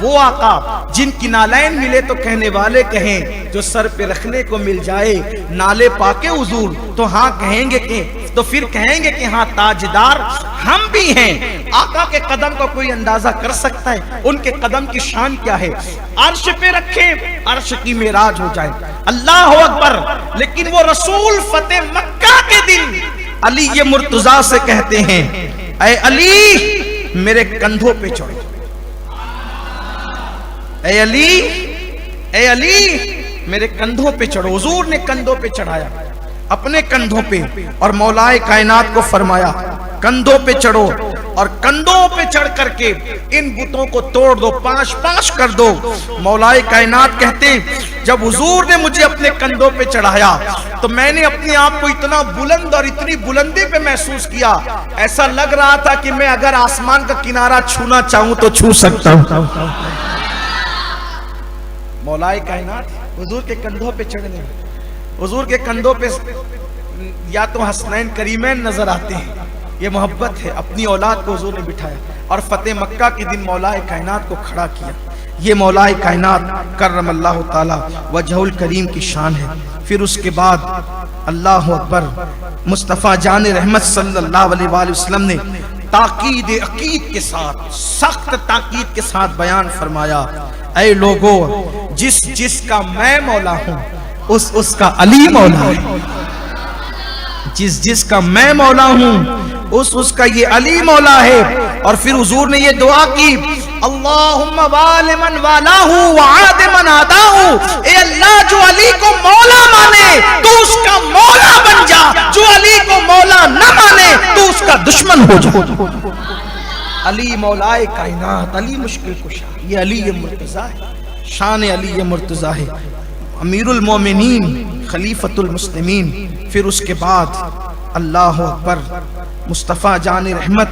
وہ آقا جن کی نالین ملے تو کہنے والے کہیں, جو سر پہ رکھنے کو مل جائے نالے پاکے حضور تو ہاں کہیں گے کہ, تو پھر کہیں گے کہ ہاں تاجدار ہم بھی ہیں. آقا کے قدم کا کوئی اندازہ کر سکتا ہے ان کے قدم کی شان کیا ہے؟ عرش پہ رکھے عرش کی معراج ہو جائے. اللہ اکبر. لیکن وہ رسول فتح مکہ کے دن علی مرتضیٰ سے کہتے ہیں اے علی میرے کندھوں پہ چڑھو, اے علی میرے کندھوں پہ چڑھو. حضور نے کندھوں پہ چڑھایا, اپنے کندھوں پہ, اور مولائے کائنات کو فرمایا کندھوں پہ چڑھو, اور کندھوں پہ چڑھ کر کے ان بتوں کو توڑ دو, پاش پاش کر دو. مولائے کائنات کہتے ہیں جب حضور نے مجھے اپنے کندھوں پہ چڑھایا تو میں نے اپنے آپ کو اتنا بلند اور اتنی بلندی پہ محسوس کیا, ایسا لگ رہا تھا کہ میں اگر آسمان کا کنارہ چھونا چاہوں تو چھو سکتا ہوں. مولائے کائنات حضور کے کندھوں پہ چڑھنے, حضور کے کندھوں پہ یا تو حسنین کریمین نظر آتے ہیں، یہ محبت ہے، اپنی اولاد کو حضور نے بٹھایا اور فتح مکہ کے دن مولا کائنات کو کھڑا کیا. یہ مولا کائنات کرم اللہ تعالی وجہ الکریم کی شان ہے. پھر اس کے بعد اللہ اکبر، مصطفیٰ جان رحمت صلی اللہ علیہ وآلہ وسلم نے تاکید عقید کے ساتھ، سخت تاکید کے ساتھ بیان فرمایا، اے لوگو، جس کا میں مولا ہوں اس کا علی مولا ہے. جس کا میں مولا ہوں اس کا یہ علی مولا ہے. اور پھر حضور نے یہ دعا کی، اللہم وال من والاہ وعاد من عاداہ، اے اللہ جو علی کو مولا مانے تو اس کا مولا بن جا، جو علی کو مولا نہ مانے تو اس کا دشمن ہو جا. علی مولا کائنات، علی مشکل کشا، یہ علی مرتضیٰ ہے، شان علی مرتضیٰ ہے، امیر المومنین، خلیفۃ المسلمین. پھر اس کے بعد اللہ اکبر، مصطفیٰ جان رحمت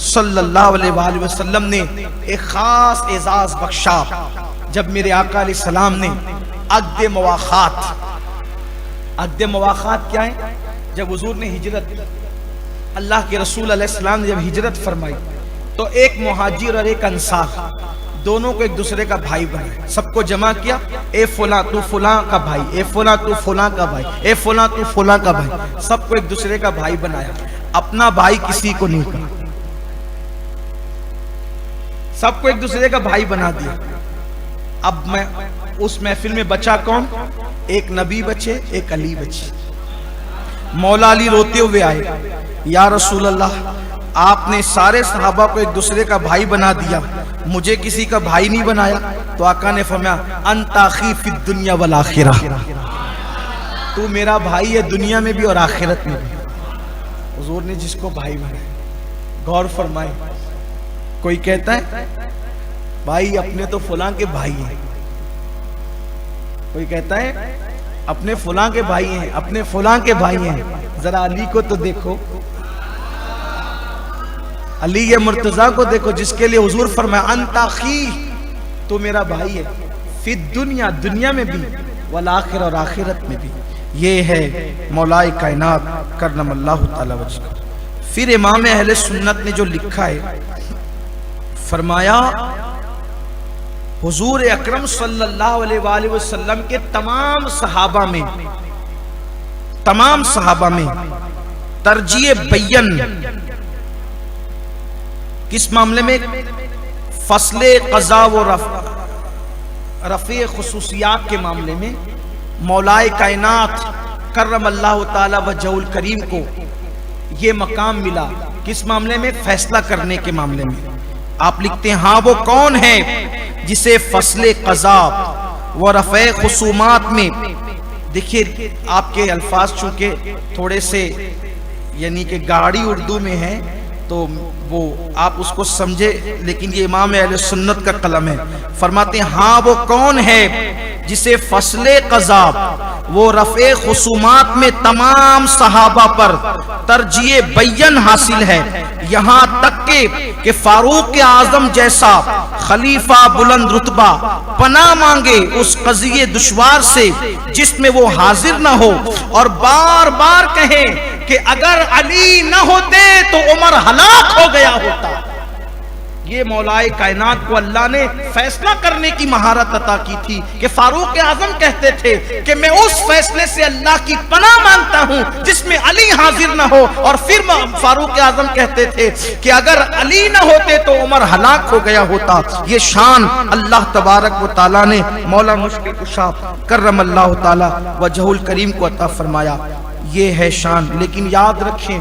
صلی اللہ علیہ وآلہ وسلم نے ایک خاص اعزاز بخشا جب میرے آقا علیہ السلام نے عقد مواخات. عقد مواخات کیا ہے؟ جب حضور نے ہجرت، اللہ کے رسول علیہ السلام نے جب ہجرت فرمائی تو ایک مہاجر اور ایک انصار دونوں کو ایک دوسرے کا بھائی بنایا، سب کو جمع کیا، اے فلاں تو فلاں کا بھائی، اے فلاں تو فلاں کا بھائی، اے فلاں تو فلاں کا بھائی، سب کو ایک دوسرے کا بھائی بنایا. اپنا بھائی کسی کو نہیں کہا، سب کو ایک دوسرے کا بھائی بنا دیا. اب میں اس محفل میں بچا کون؟ ایک نبی بچے، ایک علی بچے. مولا علی روتے ہوئے آئے، یا رسول اللہ، آپ نے سارے صحابہ کو ایک دوسرے کا بھائی بنا دیا، مجھے کسی کا بھائی نہیں بنایا. تو آقا نے فرمایا، انت اخی فی الدنیا والآخرہ، تو میرا بھائی ہے دنیا میں بھی اور آخرت میں بھی. حضور نے جس کو بھائی بنایا، غور فرمائے. کوئی کہتا ہے بھائی اپنے تو فلاں کے بھائی ہیں، کوئی کہتا ہے اپنے فلاں کے بھائی ہیں، اپنے فلاں کے بھائی ہیں. ذرا علی کو تو دیکھو، علی یہ مرتضیٰ کو دیکھو جس کے لیے حضور فرمایا، انت اخی، تو میرا بھائی ہے، فی الدنیا، دنیا میں بھی، والآخرہ، اور آخرت میں بھی. یہ ہے مولا کائنات کرم اللہ تعالی وجہ. پھر امام اہل سنت نے جو لکھا ہے، فرمایا حضور اکرم صلی اللہ علیہ وآلہ وسلم کے تمام صحابہ میں ترجیح بین کس معاملے میں؟ فصل قضاء و رفع خصوصیات کے معاملے میں مولا کائنات کرم اللہ تعالی وجہ الکریم کو یہ مقام ملا. کس معاملے میں؟ فیصلہ کرنے کے معاملے میں. آپ لکھتے ہیں، ہاں وہ کون ہے جسے فصل قضاء و رفع خصومات میں، دیکھیے آپ کے الفاظ چونکہ تھوڑے سے یعنی کہ گاڑی اردو میں ہیں تو وہ آپ اس کو سمجھے، لیکن یہ امام اہل سنت کا قلم ہے. فرماتے ہیں، ہاں وہ کون ہے جسے فصل قضاء وہ رفع خصومات میں تمام صحابہ پر ترجیح بین حاصل ہے، یہاں تک کہ فاروق اعظم جیسا خلیفہ بلند رتبہ پناہ مانگے اس قضیے دشوار سے جس میں وہ حاضر نہ ہو، اور بار بار کہیں کہ اگر علی نہ ہوتے تو عمر ہلاک ہو گیا ہوتا. یہ مولا کائنات کو اللہ نے فیصلہ کرنے کی مہارت عطا کی تھی کہ فاروق اعظم کہتے تھے کہ میں اس فیصلے سے اللہ کی پناہ مانگتا ہوں جس میں علی حاضر نہ ہو، اور پھر فاروق اعظم کہتے تھے کہ اگر علی نہ ہوتے تو عمر ہلاک ہو گیا ہوتا. یہ شان اللہ تبارک و تعالیٰ نے مولا مشکل کشا کرم اللہ تعالی وجہ الکریم کو عطا فرمایا. یہ ہے شان. لیکن یاد رکھیں،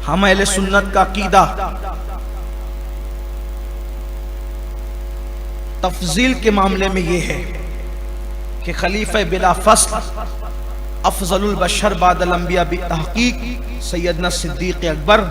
ہم اہل سنت کا عقیدہ تفضیل کے معاملے میں یہ ہے کہ خلیفہ بلا فصل افضل البشر بعد الانبیاء بالتحقیق سیدنا صدیق اکبر،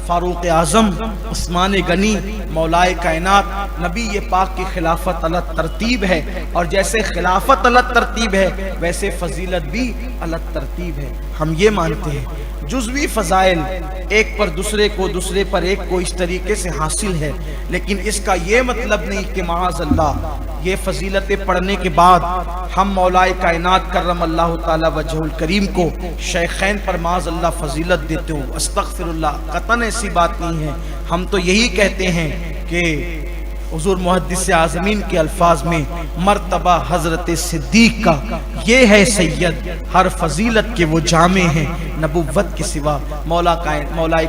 فاروق اعظم، عثمان غنی، مولا کائنات، نبی پاک کی خلافت علی ترتیب ہے. اور جیسے خلافت علی ترتیب ہے ویسے فضیلت بھی علی ترتیب ہے. ہم یہ مانتے ہیں جزوی فضائل ایک پر دوسرے کو، دوسرے پر ایک کو اس طریقے سے حاصل ہے، لیکن اس کا یہ مطلب نہیں کہ معاذ اللہ یہ فضیلتیں پڑھنے کے بعد ہم مولا کائنات کرم اللہ تعالی وجہ کریم کو شیخین پر معاذ اللہ فضیلت دیتے ہو، استغفر اللہ، قطعاً ایسی بات نہیں ہے۔ ہم تو یہی کہتے ہیں کہ حضور محدث اعظمین کے الفاظ میں مرتبہ حضرت صدیق کا یہ ہے سید، ہر فضیلت کے وہ جامع ہیں، نبوت کے سوا مولا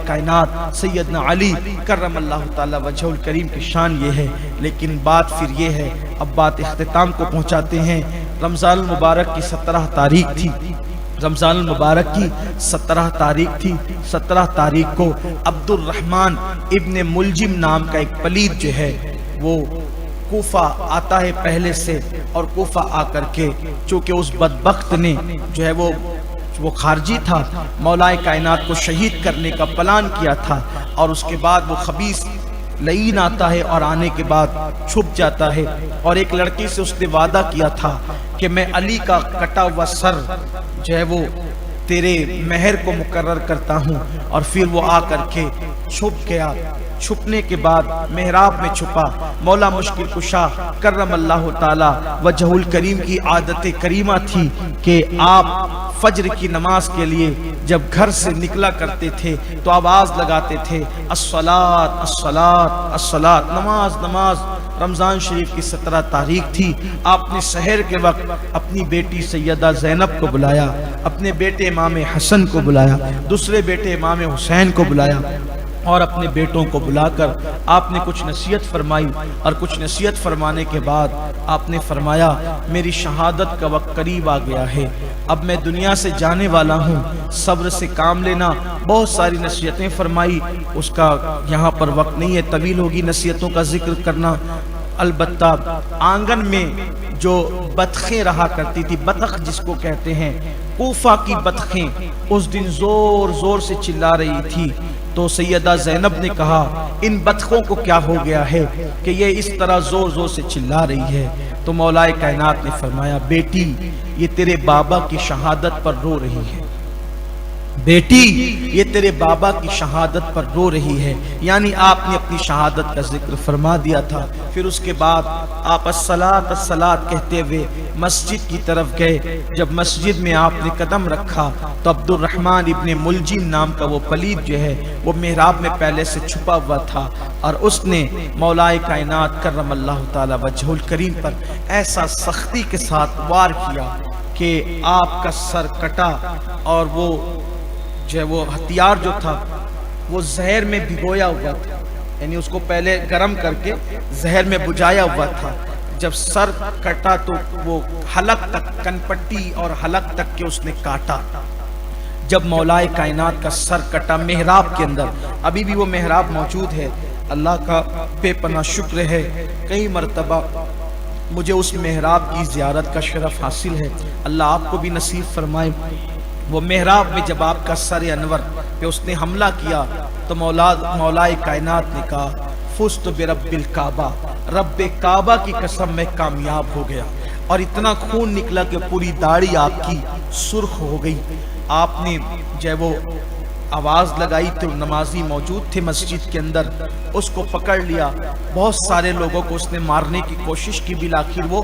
کائنات سیدنا علی کرم اللہ تعالی وجہ الکریم کی شان یہ ہے۔ لیکن بات پھر یہ ہے، اب بات اختتام کو پہنچاتے ہیں۔ رمضان المبارک کی 17 تاریخ تھی، رمضان المبارک کی 17 تاریخ تھی۔ 17 تاریخ کو عبد الرحمن ابن ملجم نام کا ایک پلید جو ہے وہ کوفہ آتا ہے پہلے سے، اور کوفہ آ کر کے چونکہ اس بدبخت نے جو ہے وہ خارجی تھا، مولا کائنات کو شہید کرنے کا پلان کیا تھا، اور اس کے بعد وہ خبیث لعین آتا ہے اور آنے کے بعد چھپ جاتا ہے، اور ایک لڑکی سے اس نے وعدہ کیا تھا کہ میں علی کا کٹا ہوا سر جو ہے وہ تیرے مہر کو مقرر کرتا ہوں، اور پھر وہ آ کر کے چھپ گیا۔ چھپنے کے بعد محراب میں چھپا۔ مولا مشکل کشا کرم اللہ تعالی وجہ الکریم کی عادت کریمہ تھی کہ آپ فجر کی نماز کے لیے جب گھر سے نکلا کرتے تھے تو آواز لگاتے تھے الصلاۃ الصلاۃ الصلاۃ، نماز نماز۔ رمضان شریف کی 17 تاریخ تھی۔ آپ نے سحر کے وقت اپنی بیٹی سیدہ زینب کو بلایا، اپنے بیٹے امام حسن کو بلایا، دوسرے بیٹے امام حسین کو بلایا، اور اپنے بیٹوں کو بلا کر آپ نے کچھ نصیحت فرمائی، اور کچھ نصیحت فرمانے کے بعد آپ نے فرمایا میری شہادت کا وقت قریب آ گیا ہے، اب میں دنیا سے جانے والا ہوں، صبر سے کام لینا۔ بہت ساری نصیحتیں فرمائی، اس کا یہاں پر وقت نہیں ہے، طویل ہوگی نصیحتوں کا ذکر کرنا۔ البتہ آنگن میں جو بطخیں رہا کرتی تھی، بطخ جس کو کہتے ہیں، کوفہ کی بطخیں اس دن زور زور سے چلا رہی تھی، تو سیدہ زینب نے کہا ان بطخوں کو کیا ہو گیا ہے کہ یہ اس طرح زور زور سے چلا رہی ہے؟ تو مولا کائنات نے فرمایا بیٹی یہ تیرے بابا کی شہادت پر رو رہی ہے، بیٹی یہ تیرے بابا کی شہادت پر رو رہی ہے، یعنی آپ نے اپنی شہادت کا ذکر فرما دیا تھا۔ پھر اس کے بعد آپ الصلاۃ الصلاۃ کہتے ہوئے مسجد کی طرف گئے۔ جب مسجد میں آپ نے قدم رکھا تو عبد الرحمن ابن ملجم نام کا وہ پلید جو ہے وہ محراب میں پہلے سے چھپا ہوا تھا، اور اس نے مولا کائنات کرم اللہ تعالی وجہ الکریم پر ایسا سختی کے ساتھ وار کیا کہ آپ کا سر کٹا، اور وہ جو ہے وہ ہتھیار جو تھا وہ زہر میں بھگویا ہوا تھا، یعنی اس کو پہلے گرم کر کے زہر میں بجھایا ہوا تھا۔ جب سر کٹا تو وہ حلق تک، کنپٹی اور حلق تک کے اس نے کاٹا۔ جب مولا کائنات کا سر کٹا محراب کے اندر، ابھی بھی وہ محراب موجود ہے، اللہ کا بے پناہ شکر ہے، کئی مرتبہ مجھے اس محراب کی زیارت کا شرف حاصل ہے، اللہ آپ کو بھی نصیب فرمائے۔ وہ محراب میں جب آپ کا سر انور پہ اس نے حملہ کیا تو مولا کائنات نے کہا فزت برب الکعبہ، رب کعبہ کی قسم میں کامیاب ہو گیا، اور اتنا خون نکلا کہ پوری داڑھی آپ کی سرخ ہو گئی۔ آپ نے جو ہے وہ آواز لگائی تو نمازی موجود تھے مسجد کے اندر، اس کو پکڑ لیا، بہت سارے لوگوں کو اس نے مارنے کی کوشش کی، بالآخر وہ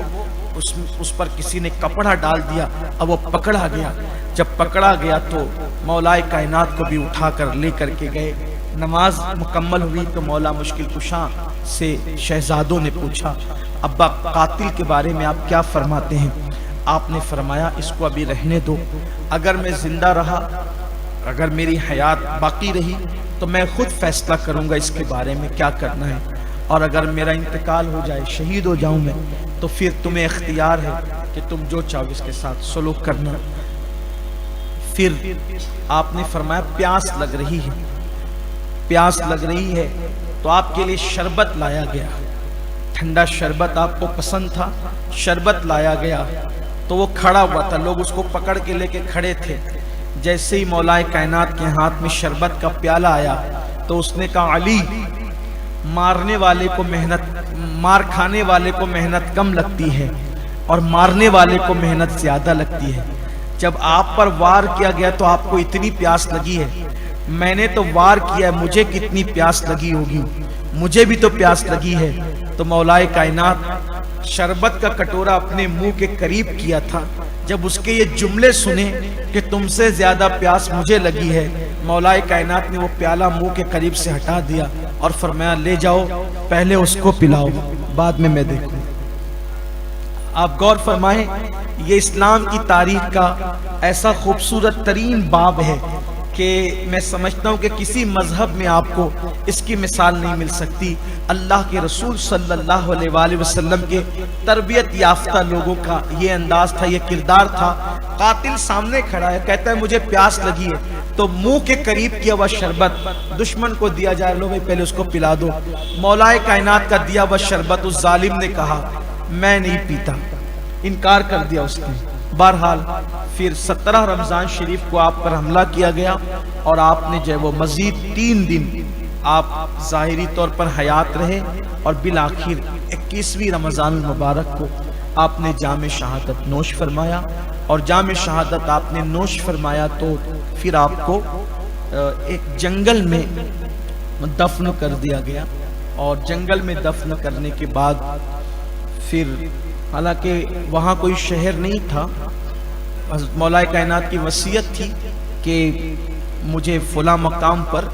اس پر کسی نے کپڑا ڈال دیا، اب وہ پکڑا گیا۔ جب پکڑا گیا تو مولا کائنات کو بھی اٹھا کر لے کر کے گئے۔ نماز مکمل ہوئی تو مولا مشکل کشا سے شہزادوں نے پوچھا ابا قاتل کے بارے میں آپ کیا فرماتے ہیں؟ آپ نے فرمایا اس کو ابھی رہنے دو، اگر میں زندہ رہا، اگر میری حیات باقی رہی تو میں خود فیصلہ کروں گا اس کے بارے میں کیا کرنا ہے، اور اگر میرا انتقال ہو جائے، شہید ہو جاؤں میں، تو پھر تمہیں اختیار ہے کہ تم جو چاہو اس کے ساتھ سلوک کرنا۔ پھر آپ نے فرمایا پیاس لگ رہی ہے، پیاس لگ رہی ہے تو آپ کے لیے شربت لایا گیا، ٹھنڈا شربت آپ کو پسند تھا، شربت لایا گیا تو وہ کھڑا ہوا تھا، لوگ اس کو پکڑ کے لے کے کھڑے تھے۔ جیسے ہی مولا کائنات کے ہاتھ میں شربت کا پیالہ آیا تو اس نے کہا علی، مارنے والے کو مار کھانے والے کو محنت کم لگتی ہے اور مارنے والے کو محنت زیادہ لگتی ہے۔ جب آپ پر وار کیا گیا تو آپ کو اتنی پیاس لگی ہے، میں نے تو وار کیا ہے، مجھے کتنی پیاس لگی ہوگی، مجھے بھی تو پیاس لگی ہے۔ تو مولا کائنات شربت کا کٹورا اپنے منہ کے قریب کیا تھا، جب اس کے یہ جملے سنے کہ تم سے زیادہ پیاس مجھے لگی ہے، مولا کائنات نے وہ پیالہ منہ کے قریب سے ہٹا دیا اور فرمایا لے جاؤ، پہلے اس کو پلاؤ، بعد میں دیکھوں۔ آپ غور فرمائیں، یہ اسلام کی تاریخ کا ایسا خوبصورت ترین باب ہے کہ میں سمجھتا ہوں کہ کسی مذہب میں آپ کو اس کی مثال نہیں مل سکتی۔ اللہ کے رسول صلی اللہ علیہ وآلہ وسلم کے تربیت یافتہ لوگوں کا یہ انداز تھا، یہ کردار تھا۔ قاتل سامنے کھڑا ہے، کہتا ہے مجھے پیاس لگی ہے، تو منہ کے قریب کیا ہوا شربت دشمن کو دیا جائے، لو بھائی پہلے اس کو پلا دو۔ مولا کائنات کا دیا ہوا شربت اس ظالم نے کہا میں نہیں پیتا، انکار کر دیا اس نے۔ بہرحال پھر 17 رمضان شریف کو آپ پر حملہ کیا گیا اور آپ نے جو ہے وہ مزید 3 دن آپ ظاہری طور پر حیات رہے، اور بالآخر 21ویں رمضان المبارک کو آپ نے جام شہادت نوش فرمایا، اور جام شہادت آپ نے نوش فرمایا تو پھر آپ کو ایک جنگل میں دفن کر دیا گیا، اور جنگل میں دفن کرنے کے بعد پھر حالانکہ وہاں کوئی شہر نہیں تھا، مولا کائنات کی وصیت تھی کہ مجھے فلاں مقام پر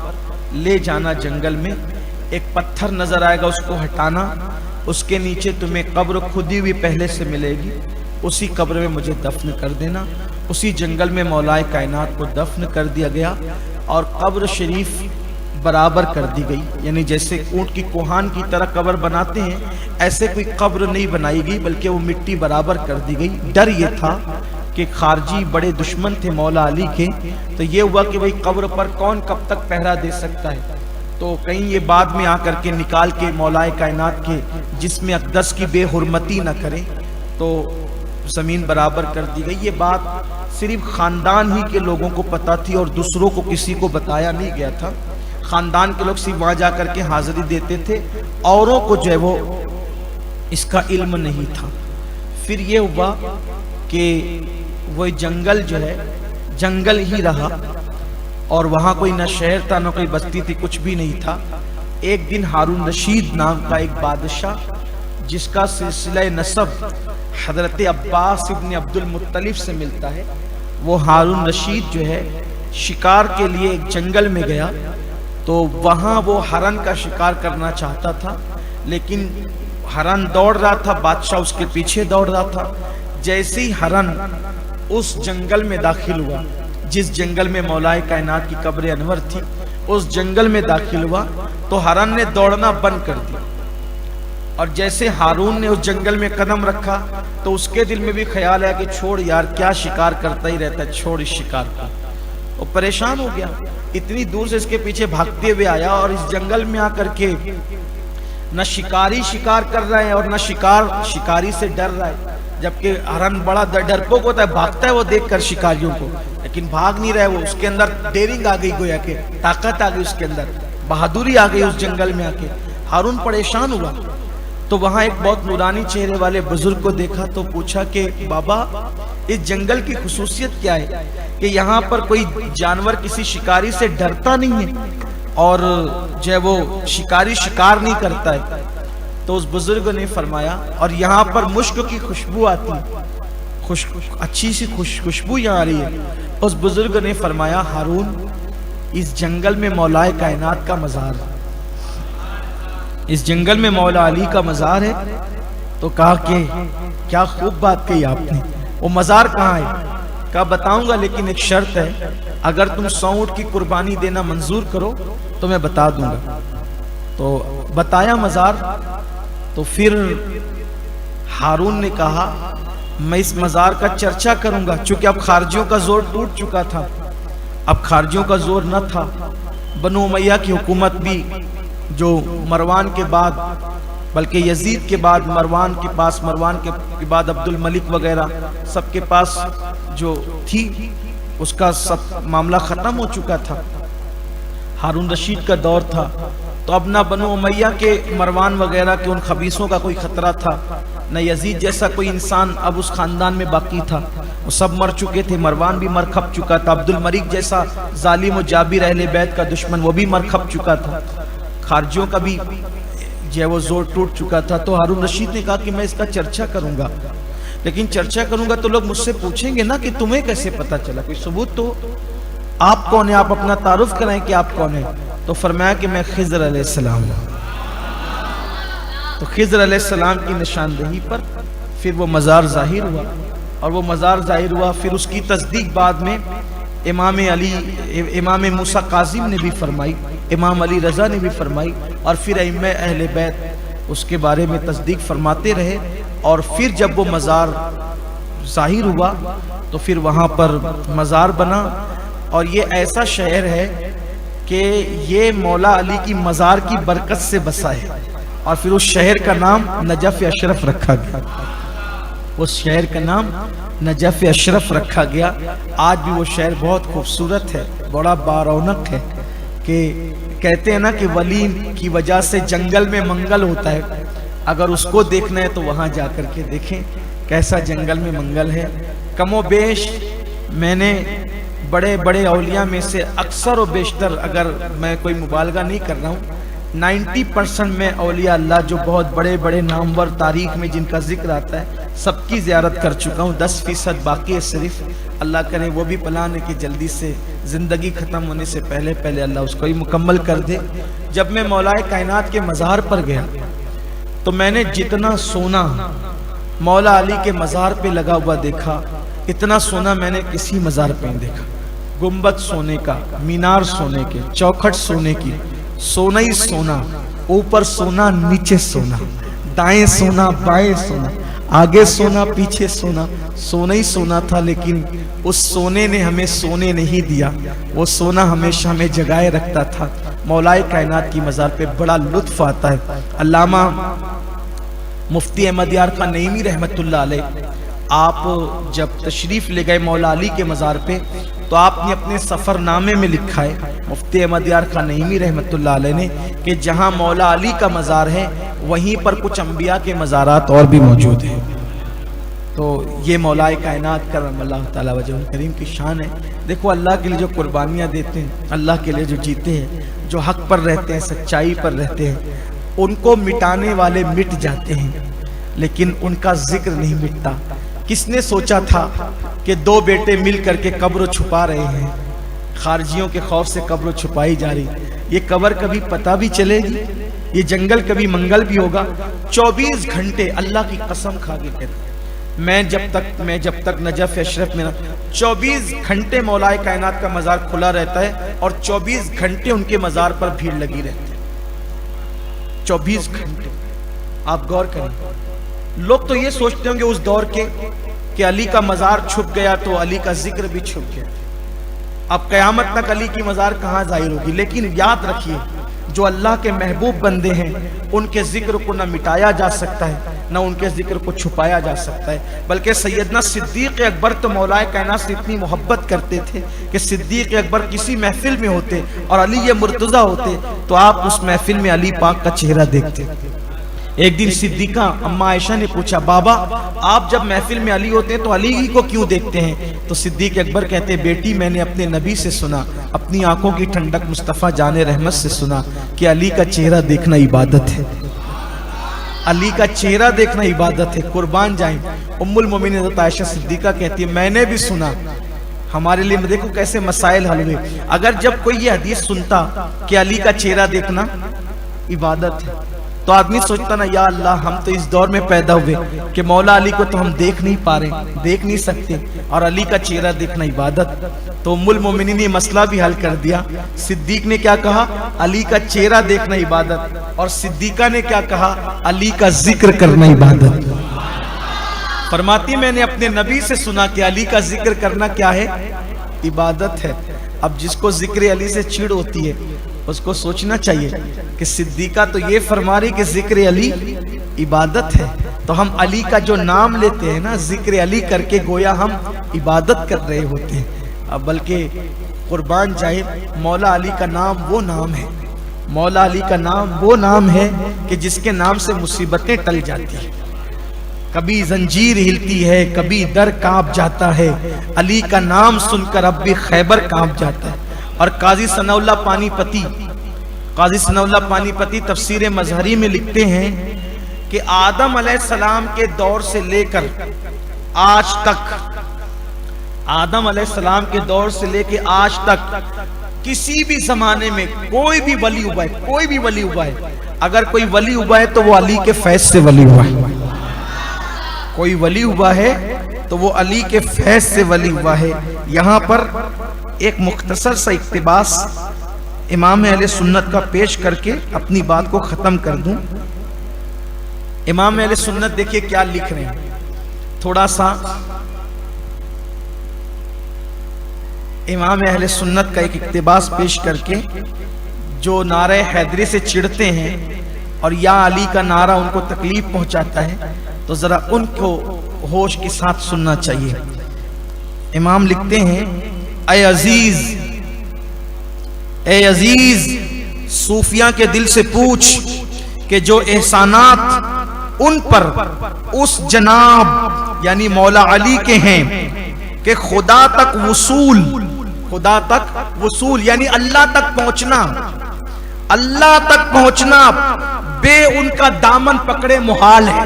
لے جانا، جنگل میں ایک پتھر نظر آئے گا اس کو ہٹانا، اس کے نیچے تمہیں قبر کھدی ہوئی پہلے سے ملے گی، اسی قبر میں مجھے دفن کر دینا۔ اسی جنگل میں مولا کائنات کو دفن کر دیا گیا، اور قبر شریف برابر کر دی گئی، یعنی جیسے اونٹ کی کوہان کی طرح قبر بناتے ہیں ایسے کوئی قبر نہیں بنائی گئی، بلکہ وہ مٹی برابر کر دی گئی۔ ڈر یہ تھا کہ خارجی بڑے دشمن تھے مولا علی کے، تو یہ ہوا کہ بھئی قبر پر کون کب تک پہرا دے سکتا ہے، تو کہیں یہ بعد میں آ کر کے نکال کے مولا کائنات کے جسم اقدس کی بے حرمتی نہ کرے، تو زمین برابر کر دی گئی۔ یہ بات صرف خاندان ہی کے لوگوں کو پتہ تھی اور دوسروں کو کسی کو بتایا نہیں گیا تھا۔ خاندان کے لوگ صرف وہاں جا کر کے حاضری دیتے تھے، اوروں کو جو ہے وہ اس کا علم نہیں تھا۔ پھر یہ ہوا کہ وہ جنگل جو ہے جنگل ہی رہا، اور وہاں کوئی نہ شہر تھا نہ کوئی بستی تھی، کچھ بھی نہیں تھا۔ ایک دن ہارون رشید نام کا ایک بادشاہ، جس کا سلسلہ نسب حضرت عباس ابن عبد المطلب سے ملتا ہے، وہ ہارون رشید جو ہے شکار کے لیے ایک جنگل میں گیا، تو وہاں وہ ہرن کا شکار کرنا چاہتا تھا، لیکن ہرن دوڑ رہا تھا، بادشاہ اس کے پیچھے دوڑ رہا تھا۔ جیسے ہی ہرن اس جنگل میں داخل ہوا، جس جنگل میں مولا کائنات کی قبر انور تھی، اس جنگل میں داخل ہوا تو ہرن نے دوڑنا بند کر دیا، اور جیسے ہارون نے اس جنگل میں قدم رکھا تو اس کے دل میں بھی خیال آیا کہ چھوڑ یار، کیا شکار کرتا ہی رہتا ہے، چھوڑ اس شکار کو۔ وہ پریشان ہو گیا، اتنی دور سے اس کے پیچھے بھاگتے ہوئے آیا، اور اس جنگل میں آ کر کے نہ شکاری شکار کر رہا ہے اور نہ شکاری سے ڈر رہا ہے، جبکہ ہرن بڑا ڈرپوک ہوتا ہے، بھاگتا ہے وہ دیکھ کر شکاریوں کو، لیکن بھاگ نہیں رہا ہے وہ۔ اس کے اندر ڈیرنگ آ گئی، گویا کہ طاقت آ گئی اس کے اندر، بہادری آ گئی اس جنگل میں آ کے۔ ہارون پریشان ہوا تو وہاں ایک بہت نورانی چہرے والے بزرگ کو دیکھا تو پوچھا کہ بابا اس جنگل کی خصوصیت کیا ہے کہ یہاں پر کوئی جانور کسی شکاری سے ڈرتا نہیں ہے اور جو ہے وہ شکاری شکار نہیں کرتا ہے؟ تو اس بزرگ نے فرمایا، اور یہاں پر مشک کی خوشبو آتی ہے، اچھی سی خوشبو یہاں آ رہی ہے۔ اس بزرگ نے فرمایا ہارون، اس جنگل میں مولا کائنات کا مزار ہے، اس جنگل میں مولا علی کا مزار ہے۔ تو کہا کہ کیا خوب بات کہی آپ نے، وہ مزار کہاں ہے؟ کہا بتاؤں گا، لیکن ایک شرط ہے، اگر تم 100 اونٹ کی قربانی دینا منظور کرو تو میں بتا دوں گا۔ تو بتایا مزار، تو پھر ہارون نے کہا میں اس مزار کا چرچا کروں گا، چونکہ اب خارجیوں کا زور ٹوٹ چکا تھا، اب خارجیوں کا زور نہ تھا۔ بنو امیہ کی حکومت بھی جو مروان کے بعد، بلکہ یزید کے بعد مروان کے پاس، مروان کے بعد عبد الملک وغیرہ سب کے پاس جو تھی، اس کا سب معاملہ ختم ہو چکا تھا، ہارون رشید کا دور تھا۔ تو اب نہ بنو امیہ کے مروان وغیرہ کے ان خبیثوں کا کوئی خطرہ تھا، نہ یزید جیسا کوئی انسان اب اس خاندان میں باقی تھا، وہ سب مر چکے تھے، مروان بھی مر کھپ چکا تھا، عبد الملک جیسا ظالم و جابر اہل بیت کا دشمن وہ بھی مر کھپ چکا تھا، خارجیوں کا بھی جو ہے وہ زور ٹوٹ چکا تھا۔ تو ہارون رشید نے کہا کہ میں اس کا چرچا کروں گا۔ لیکن چرچا کروں گا تو لوگ مجھ سے پوچھیں گے نا کہ تمہیں کیسے پتا چلا، کوئی ثبوت تو، آپ کون ہیں، آپ اپنا تعارف کرائیں کہ آپ کون ہیں۔ تو فرمایا کہ میں خضر علیہ السلام ہوں۔ تو خضر علیہ السلام کی نشاندہی پر پھر وہ مزار ظاہر ہوا، اور وہ مزار ظاہر ہوا، پھر اس کی تصدیق بعد میں امام موسیٰ کاظم نے بھی فرمائی، امام علی رضا نے بھی فرمائی، اور پھر ائمہ اہل بیت اس کے بارے میں تصدیق فرماتے رہے۔ اور پھر جب وہ مزار ظاہر ہوا تو پھر وہاں پر مزار بنا، اور یہ ایسا شہر ہے کہ یہ مولا علی کی مزار کی برکت سے بسا ہے، اور پھر اس شہر کا نام نجف اشرف رکھا گیا، اس شہر کا نام نجف اشرف رکھا گیا۔ آج بھی وہ شہر بہت خوبصورت ہے، بڑا بارونق ہے، کہ کہتے ہیں نا کہ ولی کی وجہ سے جنگل میں منگل ہوتا ہے، اگر اس کو دیکھنا ہے تو وہاں جا کر کے دیکھیں کیسا جنگل میں منگل ہے۔ کم و بیش میں نے بڑے بڑے اولیاء میں سے اکثر و بیشتر، اگر میں کوئی مبالغہ نہیں کر رہا ہوں، 90% میں اولیاء اللہ جو بہت بڑے بڑے نامور تاریخ میں جن کا ذکر آتا ہے سب کی زیارت کر چکا ہوں، 10% باقی ہے صرف۔ اللہ کرے وہ بھی پلان ہے کہ جلدی سے زندگی ختم ہونے سے پہلے پہلے اللہ اس کو ہی مکمل کر دے۔ جب میں مولا کائنات کے مزار پر گیا تو میں نے جتنا سونا مولا علی کے مزار پہ لگا ہوا دیکھا، اتنا سونا میں نے کسی مزار پہ نہیں دیکھا۔ گنبد سونے کا، مینار سونے کے، چوکھٹ سونے کی، سونا ہی سونا، اوپر سونا نیچے سونا، دائیں سونا بائیں سونا، آگے سونا پیچھے سونا، سونا ہی سونا تھا۔ لیکن اس سونے نے ہمیں سونے نہیں دیا، وہ سونا ہمیشہ ہمیں جگائے رکھتا تھا۔ مولا کائنات کی مزار پہ بڑا لطف آتا ہے۔ علامہ مفتی احمد یار خان نعیمی رحمت اللہ علیہ، آپ جب تشریف لے گئے مولا علی کے مزار پہ تو آپ نے اپنے سفر نامے میں لکھا ہے، مفتی احمد یار خان نعیمی رحمت اللہ علیہ نے، کہ جہاں مولا علی کا مزار ہے وہیں پر کچھ انبیاء کے مزارات اور بھی موجود ہیں۔ تو یہ مولا کائنات کرم اللہ تعالیٰ وجہ کریم کی شان ہے۔ دیکھو اللہ کے لیے جو قربانیاں دیتے ہیں، اللہ کے لیے جو جیتے ہیں، جو حق پر رہتے ہیں، سچائی پر رہتے ہیں، ان کو مٹانے والے مٹ جاتے ہیں لیکن ان کا ذکر نہیں مٹتا۔ کس نے سوچا تھا کہ دو بیٹے مل کر کے قبر چھپا رہے ہیں، خارجیوں کے خوف سے قبر چھپائی جا رہی، یہ قبر کبھی پتہ بھی چلے گی، یہ جنگل کبھی منگل بھی ہوگا؟ 24 گھنٹے اللہ کی قسم کھا کے کہتے میں جب تک نجف اشرف میں 24 گھنٹے مولا کائنات کا مزار کھلا رہتا ہے، اور 24 گھنٹے ان کے مزار پر بھیڑ لگی رہتی ہے۔ 24 گھنٹے آپ غور کریں۔ لوگ تو یہ سوچتے ہوں گے اس دور کے کہ علی کا مزار چھپ گیا تو علی کا ذکر بھی چھپ گیا، اب قیامت تک علی کی مزار کہاں ظاہر ہوگی؟ لیکن یاد رکھیے، جو اللہ کے محبوب بندے ہیں ان کے ذکر کو نہ مٹایا جا سکتا ہے نہ ان کے ذکر کو چھپایا جا سکتا ہے، بلکہ سیدنا صدیق اکبر تو مولا کائنات سے اتنی محبت کرتے تھے کہ صدیق اکبر کسی محفل میں ہوتے اور علی مرتضیٰ ہوتے تو آپ اس محفل میں علی پاک کا چہرہ دیکھتے۔ ایک دن صدیقہ اماں عائشہ نے پوچھا، بابا آپ جب محفل میں علی ہوتے ہیں تو علی ہی کو کیوں دیکھتے ہیں؟ تو صدیق اکبر کہتے، بیٹی میں نے اپنے نبی سے سنا، اپنی آنکھوں کی ٹھنڈک مصطفیٰ جان رحمت سے سنا کہ علی کا چہرہ دیکھنا عبادت ہے، علی کا چہرہ دیکھنا عبادت ہے، قربان جائیں۔ ام المومنین حضرت عائشہ صدیقہ کہتی ہے، میں نے بھی سنا۔ ہمارے لیے دیکھو کیسے مسائل حل ہوئے۔ اگر جب کوئی یہ حدیث سنتا کہ علی کا چہرہ دیکھنا عبادت ہے تو آدمی سوچتا نا، یا اللہ ہم تو اس دور میں پیدا ہوئے کہ مولا علی کو تو ہم دیکھ نہیں پا رہے، دیکھ نہیں سکتے، اور علی کا چہرہ دیکھنا عبادت۔ تو ام المومنین نے مسئلہ بھی حل کر دیا۔ صدیق نے کیا کہا؟ علی کا چہرہ دیکھنا عبادت، اور صدیقہ نے کیا کہا؟ علی کا ذکر کرنا عبادت۔ فرماتی میں نے اپنے نبی سے سنا کہ علی کا ذکر کرنا کیا ہے؟ عبادت ہے۔ اب جس کو ذکر علی سے چڑ ہوتی ہے اس کو سوچنا چاہیے کہ صدیقہ تو یہ فرما رہی کہ ذکر علی عبادت ہے، تو ہم علی کا جو نام لیتے ہیں نا، ذکر علی کر کے گویا ہم عبادت کر رہے ہوتے ہیں۔ اب بلکہ قربان جائے، مولا علی کا نام وہ نام ہے، مولا علی کا نام وہ نام ہے کہ جس کے نام سے مصیبتیں ٹل جاتی ہیں، کبھی زنجیر ہلتی ہے، کبھی در کانپ جاتا ہے، علی کا نام سن کر اب بھی خیبر کانپ جاتا ہے۔ اور قاضی ثناء اللہ پانی پتی تفسیر مظہری میں لکھتے ہیں کہ آدم علیہ السلام کے دور سے لے کر آج تک، آدم علیہ السلام کے دور سے لے کے آج تک کسی بھی زمانے میں کوئی بھی ولی ہوا ہے، کوئی بھی ولی ہوا ہے، اگر کوئی ولی ہوا ہے تو وہ علی کے فیض سے ولی ہوا ہے. کوئی ولی ہوا ہے تو وہ علی کے فیض سے ولی ہوا ہے. یہاں پر ایک مختصر سا اقتباس امام اہل سنت کا پیش کر کے اپنی بات کو ختم کر دوں. امام اہل سنت دیکھیے کیا لکھ رہے ہیں، تھوڑا سا امام اہل سنت کا ایک اقتباس پیش کر کے. جو نعرہ حیدری سے چڑھتے ہیں اور یا علی کا نعرہ ان کو تکلیف پہنچاتا ہے تو ذرا ان کو ہوش کے ساتھ سننا چاہیے. امام لکھتے ہیں، اے عزیز، اے عزیز، صوفیاء کے دل سے پوچھ کہ جو احسانات ان پر اس جناب یعنی مولا علی کے ہیں کہ خدا تک وصول، خدا تک وصول یعنی اللہ تک پہنچنا، اللہ تک پہنچنا بے ان کا دامن پکڑے محال ہے.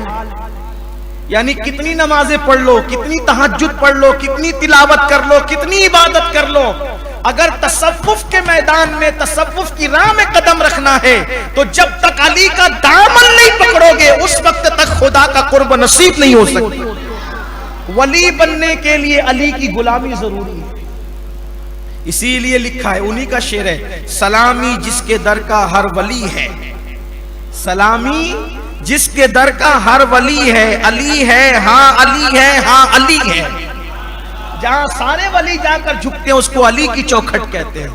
یعنی کتنی نمازیں پڑھ لو، کتنی تہجد پڑھ لو، کتنی تلاوت کر لو، کتنی عبادت کر لو، اگر تصوف کے میدان میں، تصوف کی راہ میں قدم رکھنا ہے تو جب تک علی کا دامن نہیں پکڑو گے اس وقت تک خدا کا قرب نصیب نہیں ہو سکتی. ولی بننے کے لیے علی کی غلامی ضروری ہے. اسی لیے لکھا ہے، انہی کا شعر ہے، سلامی جس کے در کا ہر ولی ہے، سلامی جس کے در کا ہر ولی ہے، علی ہے ہاں علی ہے ہاں علی ہے. جہاں سارے ولی جا کر جھکتے ہیں اس کو علی کی چوکھٹ کہتے ہیں.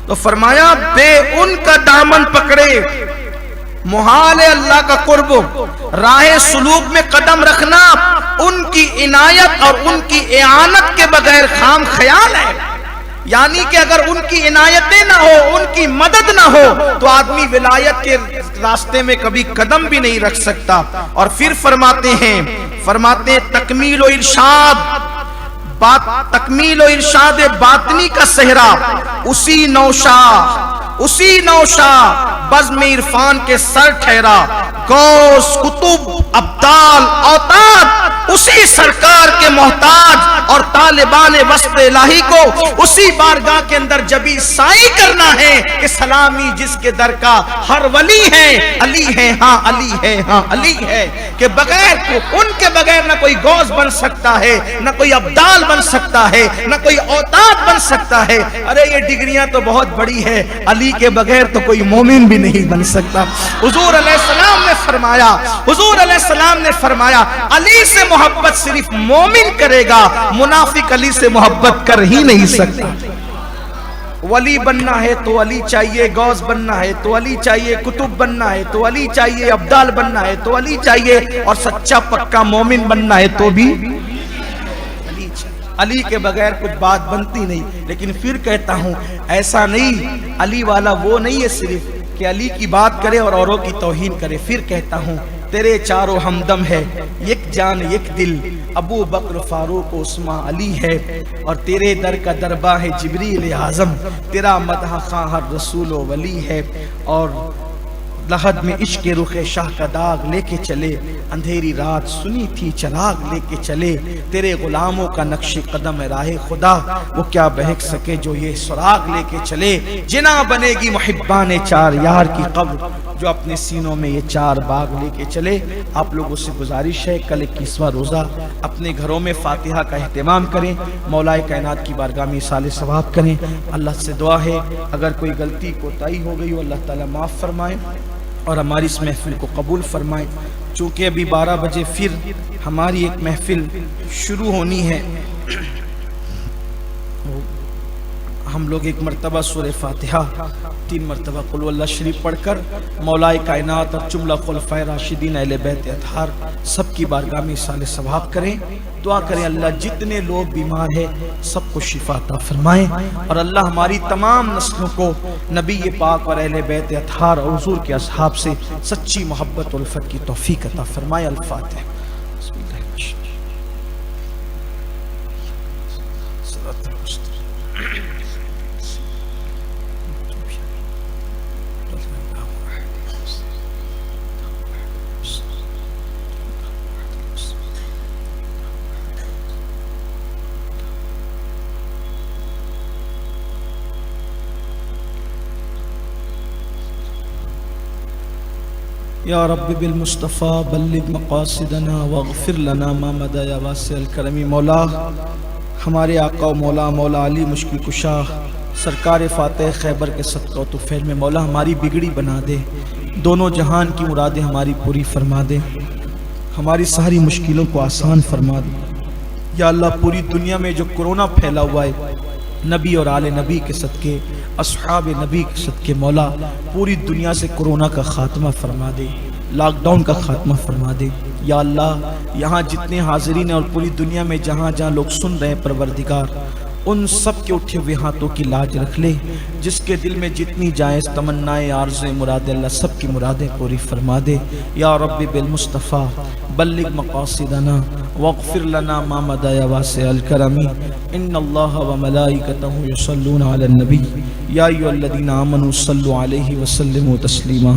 تو فرمایا بے ان کا دامن پکڑے محال اللہ کا قرب، راہ سلوک میں قدم رکھنا ان کی عنایت اور ان کی اعانت کے بغیر خام خیال ہے. یعنی کہ اگر ان کی عنایتیں نہ ہو، ان کی مدد نہ ہو تو آدمی ولایت کے راستے میں کبھی قدم بھی نہیں رکھ سکتا. اور پھر فرماتے ہیں تکمیل و ارشاد، تکمیل و ارشاد باطنی کا صحرا اسی نوشا بزم عرفان کے سر ٹھہرا، غوث قطب ابدال اوتاد اسی سرکار کے محتاج، اور طالبان وسط الہی کو اسی بارگاہ کے اندر جبی سائی کرنا ہے کہ سلامی جس کے در کا ہر ولی ہے، علی ہے ہاں علی ہے ہاں علی ہے. کہ بغیر ان کے بغیر نہ کوئی غوث بن سکتا ہے، نہ کوئی ابدال بن سکتا ہے، نہ کوئی اوتاد بن سکتا ہے. ارے یہ ڈگریاں تو بہت بڑی ہے، علی کے بغیر تو کوئی مومن بھی نہیں بن سکتا. حضور علیہ السلام نے فرمایا علی سے محبت صرف مومن کرے گا، منافق علی سے محبت کر ہی نہیں سکتا. ولی بننا ہے تو علی چاہیے، غوث بننا ہے تو علی چاہیے، قطب بننا ہے تو علی چاہیے، ابدال بننا ہے تو علی چاہیے، اور سچا پکا مومن بننا ہے تو بھی علی کے بغیر کچھ بات بنتی نہیں. لیکن پھر کہتا ہوں ایسا نہیں، علی والا وہ نہیں ہے صرف کہ علی کی بات کرے اور اوروں کی توہین کرے. پھر کہتا ہوں تیرے چاروں ہمدم ہے، یک جان یک دل، ابو بکر فاروق عثمان علی ہے، اور تیرے در کا درباں ہے جبریل اعظم، تیرا مدح خواہ ہر رسول و ولی ہے. اور لحد میں عشق رخ شاہ کا داغ لے کے چلے، اندھیری رات سنی تھی چراغ لے کے چلے، تیرے غلاموں کا نقش قدم راہ خدا، وہ کیا بہک سکے جو یہ سراغ لے کے چلے. جنا بنے گی محبان چار یار کی قبر، جو اپنے سینوں میں یہ چار باغ لے کے چلے. آپ لوگوں سے گزارش ہے کل 21واں روزہ اپنے گھروں میں فاتحہ کا اہتمام کریں، مولائے کائنات کی بارگاہ میں ایصال ثواب کریں. اللہ سے دعا ہے اگر کوئی غلطی کوتاہی ہو گئی ہو اللہ تعالیٰ معاف فرمائے اور ہماری اس محفل کو قبول فرمائے. چونکہ ابھی 12 بجے پھر ہماری ایک محفل شروع ہونی ہے. ہم لوگ ایک مرتبہ سورہ فاتحہ 3 مرتبہ قل واللہ شریف پڑھ کر مولائے کائنات اور جملہ خلفائے راشدین اہل بیت اطہار سب کی بارگاہ میں ایصال ثواب کریں. دعا کریں اللہ جتنے لوگ بیمار ہیں سب کو شفا عطا فرمائیں، اور اللہ ہماری تمام نسلوں کو نبی پاک اور اہل بیت اطہار اور حضور کے اصحاب سے سچی محبت و الفت کی توفیق عطا فرمائے. الفاتحہ. یا رب بالمصطفیٰ بلغ مقاصدنا واغفر لنا ما مدى یا واسع الکرم۔ مولا ہمارے آقا و مولا علی مشکل کشا سرکار فاتح خیبر کے صدقہ و طفیل میں مولا ہماری بگڑی بنا دے، دونوں جہان کی مرادیں ہماری پوری فرما دے، ہماری ساری مشکلوں کو آسان فرما دے۔ یا اللہ پوری دنیا میں جو کرونا پھیلا ہوا ہے، نبی اور آل نبی کے صدقے، اصحاب نبی کے صدقے مولا پوری دنیا سے کرونا کا خاتمہ فرما دے، لاک ڈاؤن کا خاتمہ فرما دے۔ یا اللہ یہاں جتنے حاضرین ہیں اور پوری دنیا میں جہاں جہاں لوگ سن رہے ہیں پروردگار، ان سب کے اٹھے ہوئے ہاتھوں کی لاج رکھ لے، جس کے دل میں جتنی جائز تمنائیں آرزویں مرادیں اللہ سب کی مرادیں پوری فرما دے۔ یا رب بالمصطفیٰ بلغ مقاصدنا واغفر لنا ما مدى یا واسع الکرم۔ ان اللہ وملائکتہ یصلون علی النبی یا ایھا الذین آمنوا صلوا علیہ وسلموا تسلیما۔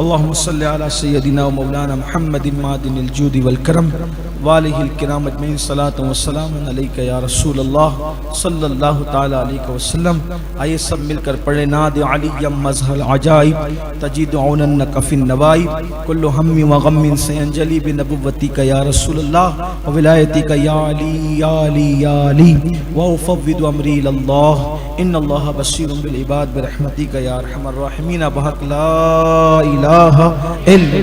اللہم صلی علی سیدنا و مولانا محمد معدن الجود والکرم والہ الکرام اجمعین۔ صلاۃ و سلام علیک یا رسول اللہ صلی اللہ تعالی علیہ وسلم۔ آئیے سب مل کر پڑھیں ناد علی مظہر العجائب تجد عوننک فی النوائب کل ہم و غم سینجلی بنبوتک یا رسول اللہ وولایتک یا علی یا علی یا علی وافوض امری اللہ ان اللہ بصیر بالعباد برحمتک یا ارحم الراحمین بحق لا الہ الا